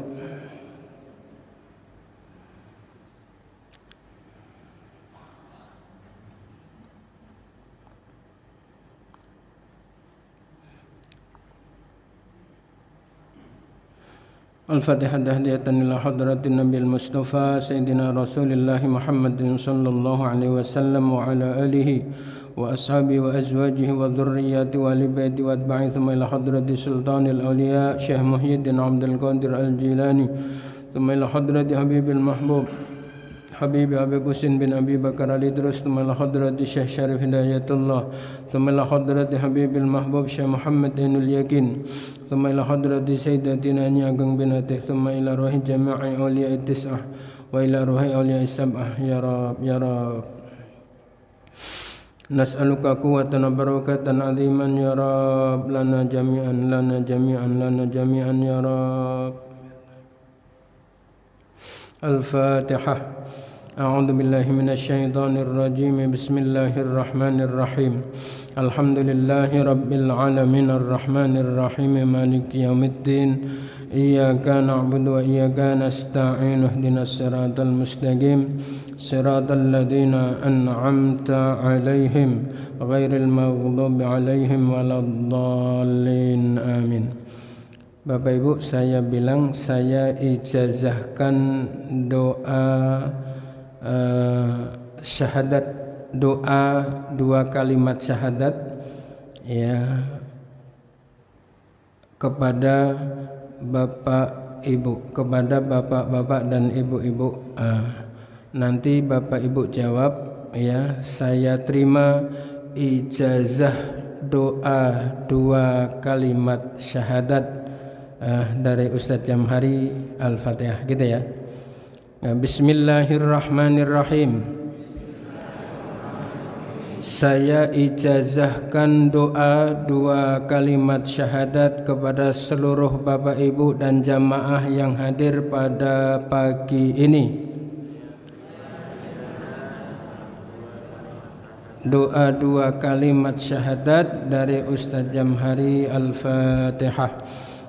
Al-Fatihah tahdiyatan ila hadratin Nabil Mustafa Sayyidina Rasulullah Muhammadin sallallahu alaihi wasallam wa ala alihi wa ashabihi wa azwajihi wa dhurriyyati wa ali baiti wa atba'i thumma ila hadrati sultanil awliya Syekh Muhyiddin Abdul Qadir Al-Jilani thumma ila hadrati Habibil Mahbub Habibi Abi Qusin bin Abi Bakar Al-Idrus thumma ila hadrati Syekh Syarif Hidayatullah thumma ila hadrati Habibil Mahbub Syekh Muhammad Ainul Yakin thumma ila hadrati Sayyidatina Nyi Ageng Binatih thumma ila ruhi jami'i awliya tis'ah wa ila ruhi awliya sab'ah ya Rab ya Rab. Nas'aluka quwwatan wa barakatan 'aziman ya Rab lana jami'an ya Rab. Al-Fatihah. A'udzu billahi minasy syaithanir rajim. Bismillahirrahmanirrahim. Alhamdulillahi Rabbil Alamin Ar-Rahmanir Rahim Maliki Yawmiddin Iyyaka na'budu wa iyyaka nasta'in ihdinas siratal mustaqim siratal ladzina an'amta 'alaihim ghairil maghdubi 'alaihim waladdallin amin. Bapak Ibu, saya bilang saya ijazahkan doa syahadat, doa 2 kalimat syahadat ya kepada Bapak Ibu, kepada bapak-bapak dan ibu-ibu. Nanti Bapak Ibu jawab ya, saya terima ijazah doa 2 kalimat syahadat dari Ustadz Jamhari. Al-Fatihah gitu ya. Bismillahirrahmanirrahim. Saya ijazahkan doa 2 kalimat syahadat kepada seluruh Bapak Ibu dan jamaah yang hadir pada pagi ini. Doa 2 kalimat syahadat dari Ustadz Jamhari. Al-Fatihah.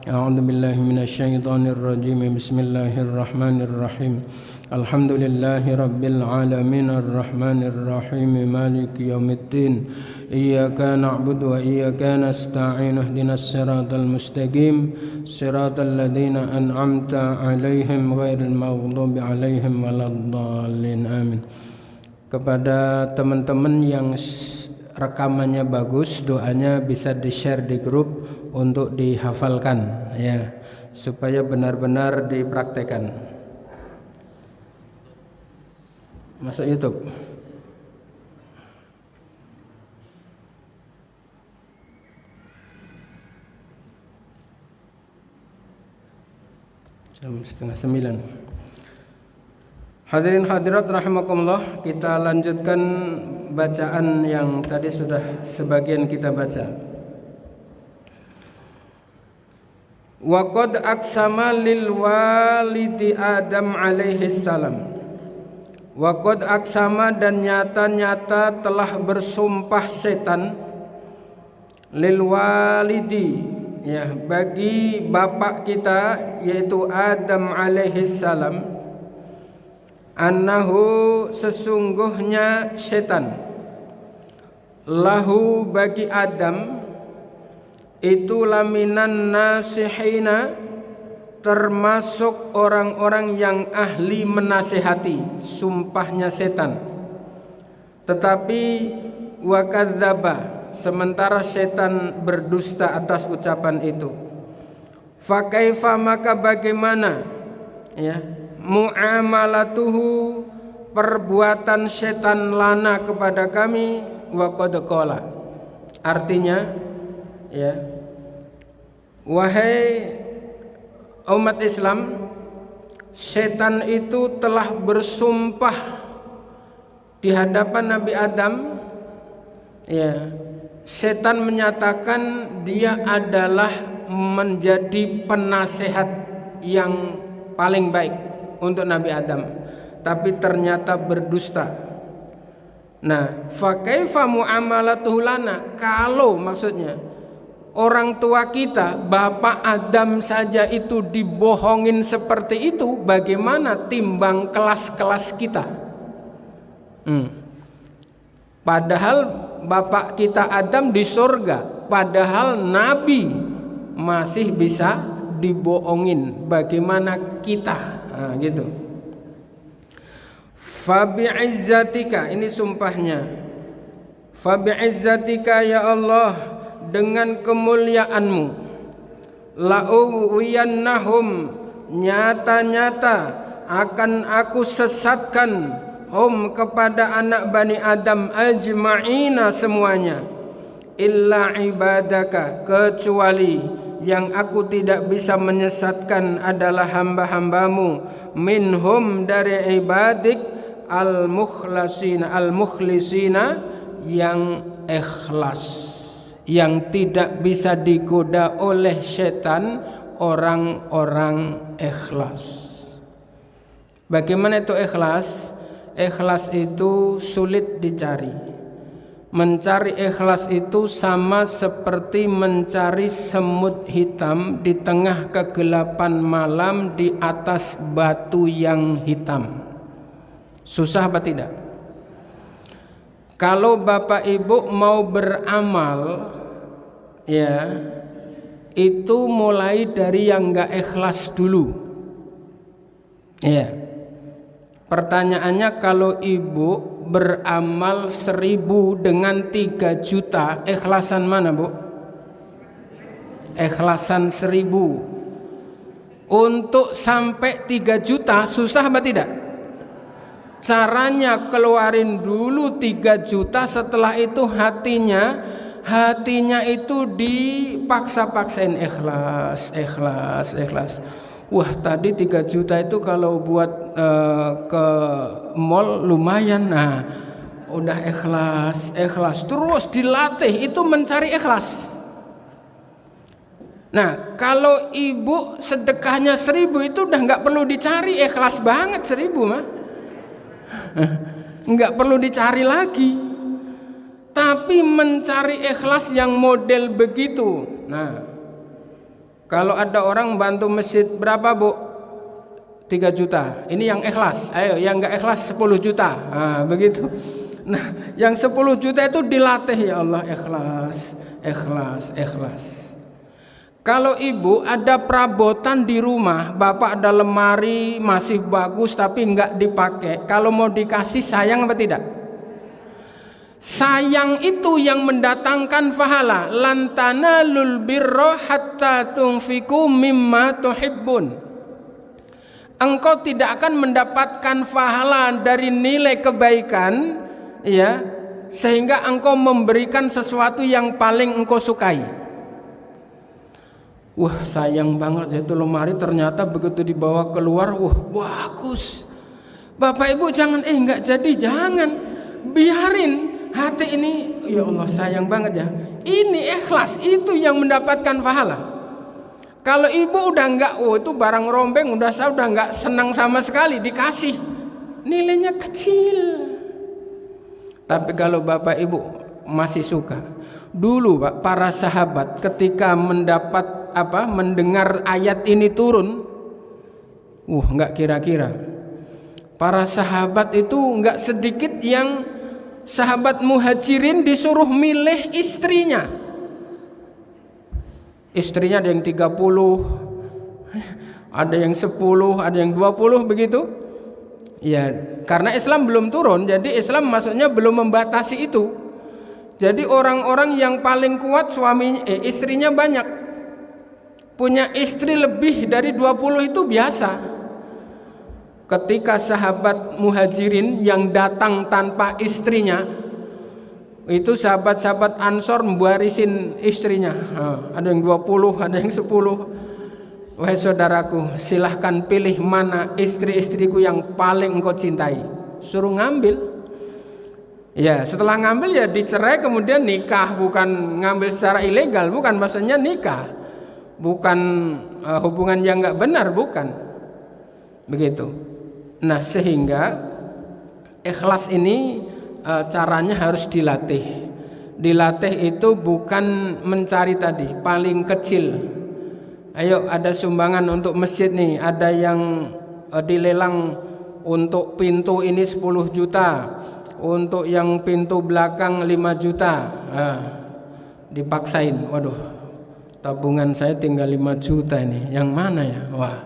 A'udzu billahi minasyaitonir rajim. Bismillahirrahmanirrahim. Alhamdulillahi rabbil alamin arrahmanir rahim maliki yaumiddin. Iyyaka na'budu wa iyyaka nasta'in ihdinas siratal mustaqim siratal ladzina an'amta 'alaihim ghairil maghdubi 'alaihim waladdallin amin. Kepada teman-teman yang rekamannya bagus, doanya bisa di-share di grup untuk dihafalkan ya, supaya benar-benar dipraktekkan. Masuk YouTube. Jam 8:30. Hadirin hadirat rahimakumullah, kita lanjutkan bacaan yang tadi sudah sebagian kita baca. Wa qad aqsama lil walidi Adam alaihi salam. Wa qad aqsama, dan nyata-nyata telah bersumpah setan lil walidi ya, bagi bapak kita yaitu Adam alaihi salam, annahu, sesungguhnya setan, lahu, bagi Adam, itu laminan nasihina, termasuk orang-orang yang ahli menasihati. Sumpahnya setan. Tetapi wa kadzdzaba, sementara setan berdusta atas ucapan itu. Fa kaifa, maka bagaimana ya, muamalatuhu, perbuatan setan lana kepada kami. Wa qad qala, artinya ya, wahai umat Islam, setan itu telah bersumpah di hadapan Nabi Adam ya. Setan menyatakan dia adalah menjadi penasehat yang paling baik untuk Nabi Adam, tapi ternyata berdusta. Nah, fa kaifa muamalatuhu lana, kalau maksudnya orang tua kita, Bapak Adam saja itu dibohongin seperti itu, bagaimana timbang kelas-kelas kita? Padahal Bapak kita Adam di surga, padahal Nabi masih bisa dibohongin, bagaimana kita? Nah, gitu. Fabi'izzatika, ini sumpahnya. Fabi'izzatika ya Allah, dengan kemuliaanmu, la'uwiyannahum, nyata-nyata akan aku sesatkan, hum, kepada anak Bani Adam, ajma'ina, semuanya, illa ibadaka, kecuali yang aku tidak bisa menyesatkan adalah hamba-hambamu, minhum, dari ibadik, al-mukhlasina, yang ikhlas, yang tidak bisa digoda oleh setan, orang-orang ikhlas. Bagaimana itu ikhlas? Ikhlas itu sulit dicari. Mencari ikhlas itu sama seperti mencari semut hitam di tengah kegelapan malam di atas batu yang hitam. Susah apa tidak? Kalau Bapak Ibu mau beramal, ya, itu mulai dari yang enggak ikhlas dulu. Ya. Pertanyaannya, kalau ibu beramal 1000 dengan 3 juta, ikhlasan mana, Bu? Ikhlasan 1000. Untuk sampai 3 juta susah apa tidak? Caranya keluarin dulu 3 juta, setelah itu hatinya itu dipaksa-paksain ikhlas. Wah, tadi 3 juta itu kalau buat ke mall lumayan. Nah, udah ikhlas terus dilatih, itu mencari ikhlas. Nah, kalau ibu sedekahnya 1000 itu udah nggak perlu dicari, ikhlas banget 1000 mah. Nggak perlu dicari lagi. Tapi mencari ikhlas yang model begitu. Nah, kalau ada orang bantu masjid berapa, Bu? 3 juta. Ini yang ikhlas. Ayo, yang enggak ikhlas 10 juta. Nah, begitu. Nah, yang 10 juta itu dilatih, ya Allah, ikhlas. Kalau ibu ada perabotan di rumah, bapak ada lemari masih bagus tapi enggak dipakai. Kalau mau dikasih, sayang apa tidak? Sayang itu yang mendatangkan pahala. Lan tanalul birra hatta tunfiqu mimma tuhibbun. Engkau tidak akan mendapatkan pahala dari nilai kebaikan, ya, sehingga engkau memberikan sesuatu yang paling engkau sukai. Wah, sayang banget ya, itu lemari ternyata begitu dibawa keluar, wah, bagus. Bapak Ibu jangan enggak jadi, jangan. Biarin. Hati ini, ya Allah, sayang banget ya. Ini ikhlas, itu yang mendapatkan pahala. Kalau ibu udah enggak, itu barang rombeng, udah enggak senang sama sekali dikasih, nilainya kecil. Tapi kalau Bapak Ibu masih suka, dulu Pak, para sahabat ketika mendengar ayat ini turun, enggak kira-kira, para sahabat itu enggak sedikit yang sahabat muhajirin disuruh milih istrinya. Istrinya ada yang 30, ada yang 10, ada yang 20 begitu. Ya, karena Islam belum turun, jadi Islam maksudnya belum membatasi itu. Jadi orang-orang yang paling kuat istrinya banyak. Punya istri lebih dari 20 itu biasa. Ketika sahabat muhajirin yang datang tanpa istrinya, itu sahabat-sahabat Ansor membarisin istrinya. Ada yang 20, ada yang 10. Wahai saudaraku, silahkan pilih mana istri-istriku yang paling engkau cintai. Suruh ngambil. Ya, setelah ngambil ya dicerai, kemudian nikah. Bukan ngambil secara ilegal, bukan, maksudnya nikah. Bukan hubungan yang gak benar, bukan. Begitu. Nah, sehingga ikhlas ini caranya harus dilatih. Dilatih itu bukan mencari tadi paling kecil. Ayo, ada sumbangan untuk masjid nih, ada yang dilelang untuk pintu ini 10 juta, untuk yang pintu belakang 5 juta. Dipaksain, waduh, tabungan saya tinggal 5 juta ini, yang mana ya? Wah,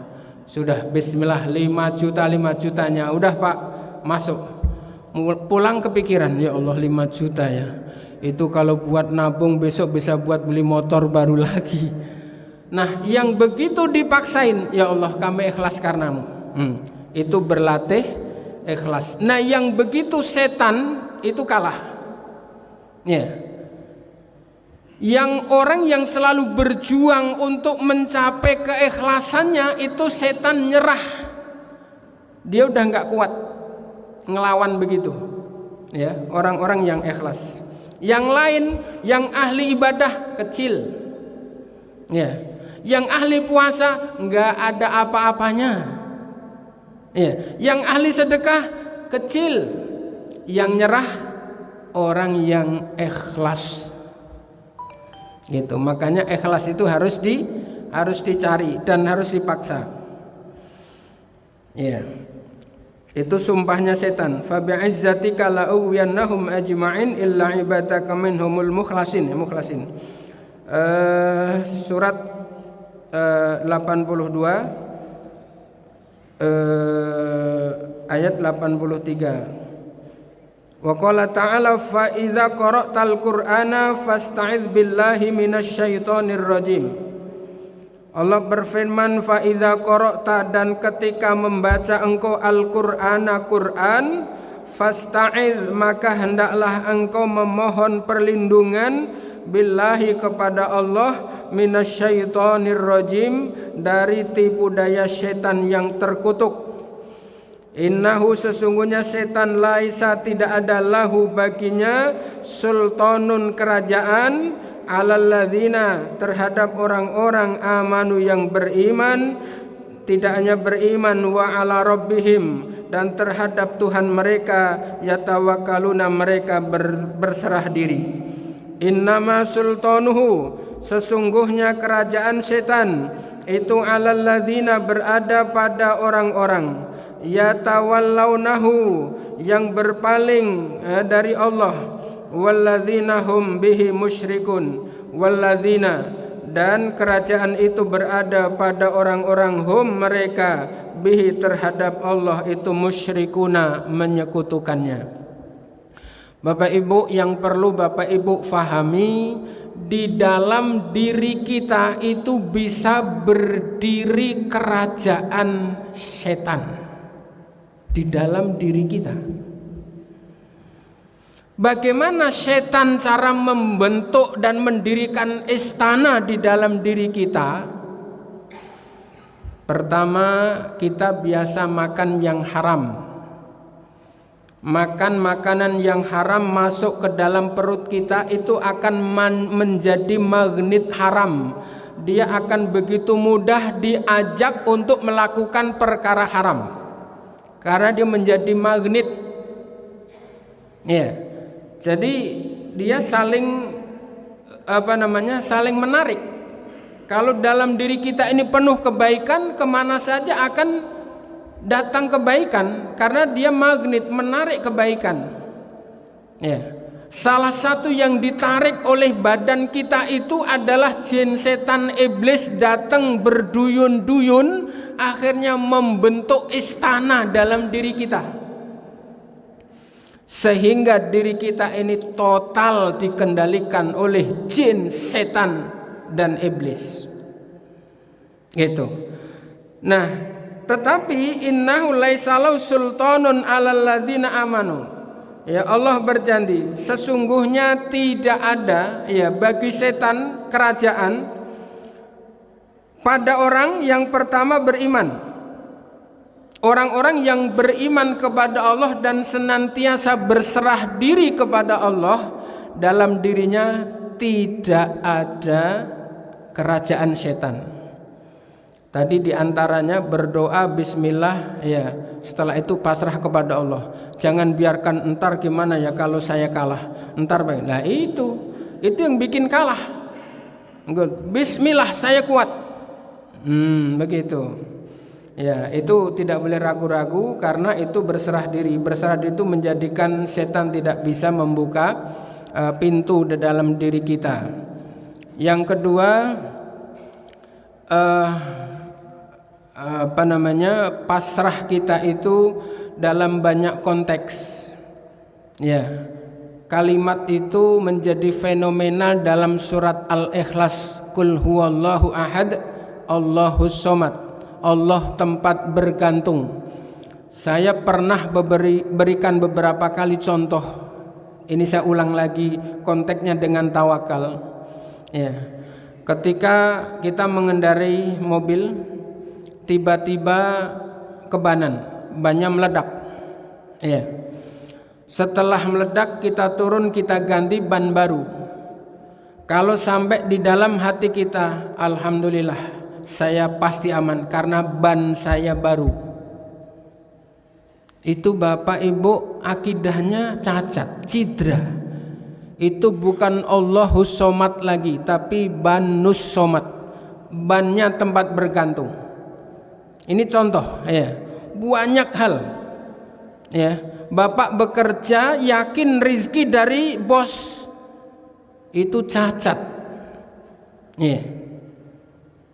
sudah, bismillah, 5 jutanya udah Pak, masuk. Pulang kepikiran, ya Allah, 5 juta ya, itu kalau buat nabung besok bisa buat beli motor baru lagi. Nah, yang begitu dipaksain, ya Allah, kami ikhlas karenamu, itu berlatih ikhlas. Nah, yang begitu setan itu kalah, ya. Yang orang yang selalu berjuang untuk mencapai keikhlasannya, itu setan nyerah. Dia udah nggak kuat ngelawan begitu. Ya, orang-orang yang ikhlas. Yang lain, yang ahli ibadah kecil. Ya, yang ahli puasa nggak ada apa-apanya. Ya, yang ahli sedekah kecil. Yang nyerah orang yang ikhlas. Gitu. Makanya ikhlas itu harus dicari dan harus dipaksa. Ya. Itu sumpahnya setan. Fa bi'izzatika la'uwiyannahum ajma'in illa ibadaka minhumul mukhlasin. Surat 82 ayat 83. Wa qala ta'ala fa idza qara'tal qur'ana fasta'idz billahi minasyaitonir rajim. Allah berfirman fa idza qara'ta, dan ketika membaca engkau Al-Qur'ana Quran, fasta'idz maka hendaklah engkau memohon perlindungan billahi kepada Allah minasyaitonir rajim, dari tipu daya setan yang terkutuk. Innahu, sesungguhnya setan, laisa tidak ada lahu baginya, sultanun kerajaan, alal ladzina terhadap orang-orang amanu yang beriman, tidak hanya beriman, wa ala rabbihim dan terhadap Tuhan mereka, yatawakkaluna mereka berserah diri. Innama sultanuhu, sesungguhnya kerajaan setan itu alal ladzina berada pada orang-orang, yatawallaunahu yang berpaling dari Allah, walladzina hum bihi musyrikun, walladzina dan kerajaan itu berada pada orang-orang hum mereka bihi terhadap Allah itu musyrikuna menyekutukannya. Bapak Ibu, yang perlu Bapak Ibu fahami, di dalam diri kita itu bisa berdiri kerajaan setan. Di dalam diri kita. Bagaimana setan cara membentuk dan mendirikan istana di dalam diri kita? Pertama, kita biasa makan yang haram. Makan makanan yang haram masuk ke dalam perut kita, itu akan menjadi magnet haram. Dia akan begitu mudah diajak untuk melakukan perkara haram, karena dia menjadi magnet. Ya. Jadi dia saling saling menarik. Kalau dalam diri kita ini penuh kebaikan, kemana saja akan datang kebaikan, karena dia magnet menarik kebaikan. Ya. Salah satu yang ditarik oleh badan kita itu adalah jin setan iblis datang berduyun-duyun, akhirnya membentuk istana dalam diri kita, sehingga diri kita ini total dikendalikan oleh jin setan dan iblis. Gitu. Nah, tetapi innahu laisa lahu sultanun 'alal ladzina amanu. Ya, Allah berjanji, sesungguhnya tidak ada ya bagi setan kerajaan pada orang yang pertama beriman. Orang-orang yang beriman kepada Allah dan senantiasa berserah diri kepada Allah, dalam dirinya tidak ada kerajaan setan. Tadi diantaranya berdoa bismillah, ya, setelah itu pasrah kepada Allah. Jangan biarkan entar gimana ya kalau saya kalah, entar baik. Nah itu yang bikin kalah. Bismillah, saya kuat. Begitu. Ya, itu tidak boleh ragu-ragu, karena itu berserah diri. Berserah diri itu menjadikan setan tidak bisa membuka pintu di dalam diri kita. Yang kedua, pasrah kita itu dalam banyak konteks. Ya, kalimat itu menjadi fenomenal dalam surat Al-Ikhlas. Qul huwallahu ahad, Allahus somad. Allah tempat bergantung. Saya pernah berikan beberapa kali contoh. Ini saya ulang lagi, konteksnya dengan tawakal. Ya, ketika kita mengendarai mobil, tiba-tiba kebanan, bannya meledak. Ya. Setelah meledak kita turun, kita ganti ban baru. Kalau sampai di dalam hati kita, alhamdulillah, saya pasti aman karena ban saya baru. Itu Bapak Ibu akidahnya cacat, cedera. itu bukan Allahus Somad lagi, tapi Banus Somad. Bannya tempat bergantung. Ini contoh ya. Banyak hal. Ya, bapak bekerja yakin rizki dari bos. Itu cacat. Ya.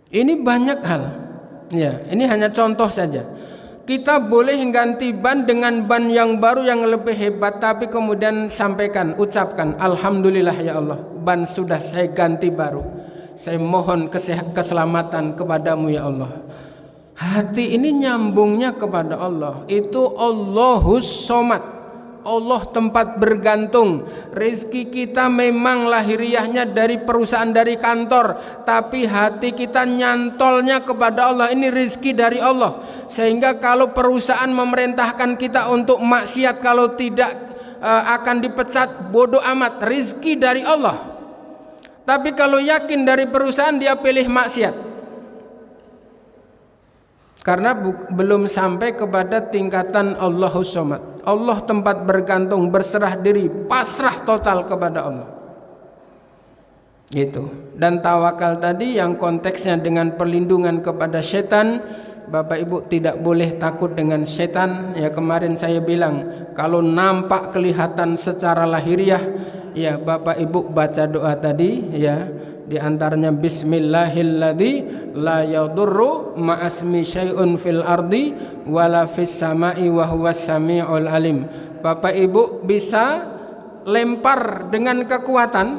Ini banyak hal. Ya, ini hanya contoh saja. Kita boleh ganti ban dengan ban yang baru yang lebih hebat, tapi kemudian sampaikan, ucapkan, alhamdulillah ya Allah, ban sudah saya ganti baru. Saya mohon keselamatan kepadamu ya Allah. Hati ini nyambungnya kepada Allah. Itu Allahus Somad. Allah tempat bergantung. Rezeki kita memang lahiriahnya dari perusahaan, dari kantor, tapi hati kita nyantolnya kepada Allah. Ini rezeki dari Allah. Sehingga kalau perusahaan memerintahkan kita untuk maksiat, kalau tidak akan dipecat, bodoh amat, rezeki dari Allah. Tapi kalau yakin dari perusahaan, dia pilih maksiat. Karena belum sampai kepada tingkatan Allahus Somad. Allah tempat bergantung, berserah diri, pasrah total kepada Allah. Gitu. Dan tawakal tadi yang konteksnya dengan perlindungan kepada setan. Bapak Ibu tidak boleh takut dengan setan. Ya, kemarin saya bilang, kalau nampak kelihatan secara lahiriah, ya Bapak Ibu baca doa tadi ya. Di antaranya bismillahilladzi la yadurru ma'asmi syai'un fil ardi wala fis sama'i wa huwas samiul alim. Bapak Ibu bisa lempar dengan kekuatan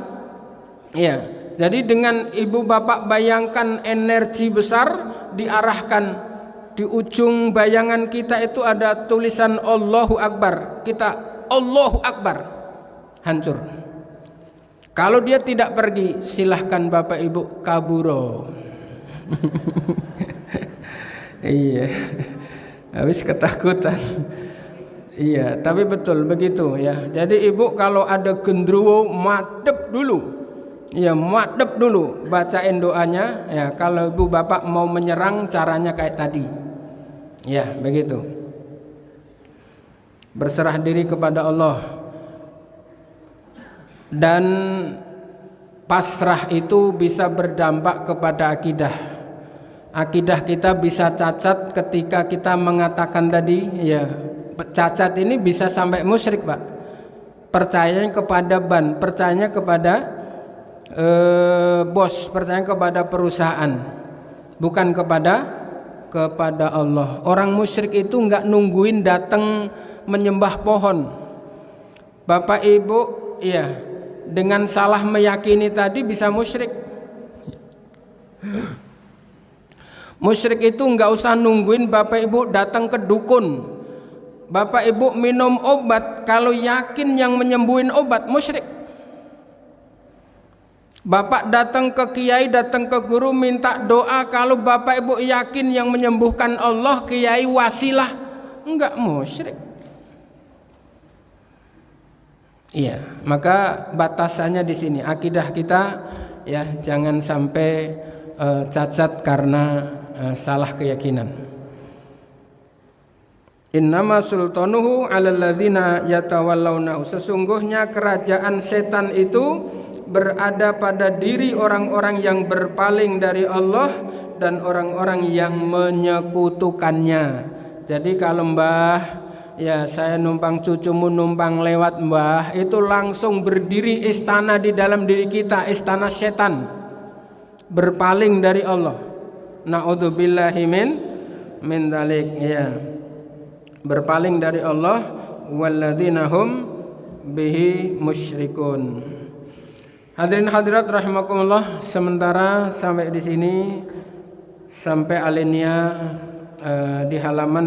ya. Jadi dengan ibu bapak bayangkan energi besar diarahkan di ujung bayangan kita itu ada tulisan Allahu Akbar. Kita Allahu Akbar, hancur. Kalau dia tidak pergi, silahkan Bapak Ibu kaburo. Iya, habis ketakutan. Iya, tapi betul begitu ya. Jadi ibu kalau ada gendruwo madep dulu. Ya, madep dulu, bacain doanya. Ya, kalau ibu bapak mau menyerang, caranya kayak tadi. Ya, begitu. Berserah diri kepada Allah. Dan pasrah itu bisa berdampak kepada akidah. Akidah kita bisa cacat ketika kita mengatakan tadi ya, cacat ini bisa sampai musyrik, Pak. Percayanya kepada ban, percayanya kepada bos, percaya kepada perusahaan, bukan kepada Allah. Orang musyrik itu nggak nungguin datang menyembah pohon. Bapak Ibu, iya, dengan salah meyakini tadi bisa musyrik. Musyrik itu nggak usah nungguin Bapak Ibu datang ke dukun. Bapak Ibu minum obat, kalau yakin yang menyembuhin obat, musyrik. Bapak datang ke kiai, datang ke guru minta doa, kalau Bapak Ibu yakin yang menyembuhkan Allah, kiai wasilah, enggak, musyrik. Iya, maka batasannya di sini. Akidah kita ya jangan sampai cacat karena salah keyakinan. Innama sultanuhu 'alal ladzina yatawallawnahu. Sesungguhnya kerajaan setan itu berada pada diri orang-orang yang berpaling dari Allah dan orang-orang yang menyekutukannya. Jadi kalau Mbah, ya saya numpang cucumu numpang lewat Mbah, itu langsung berdiri istana di dalam diri kita, istana setan, berpaling dari Allah. Na'udzubillahi min dzalik, ya. Berpaling dari Allah, walladzina hum bihi musyrikun. Hadirin hadirat rahimakumullah, sementara sampai di sini, sampai alinea di halaman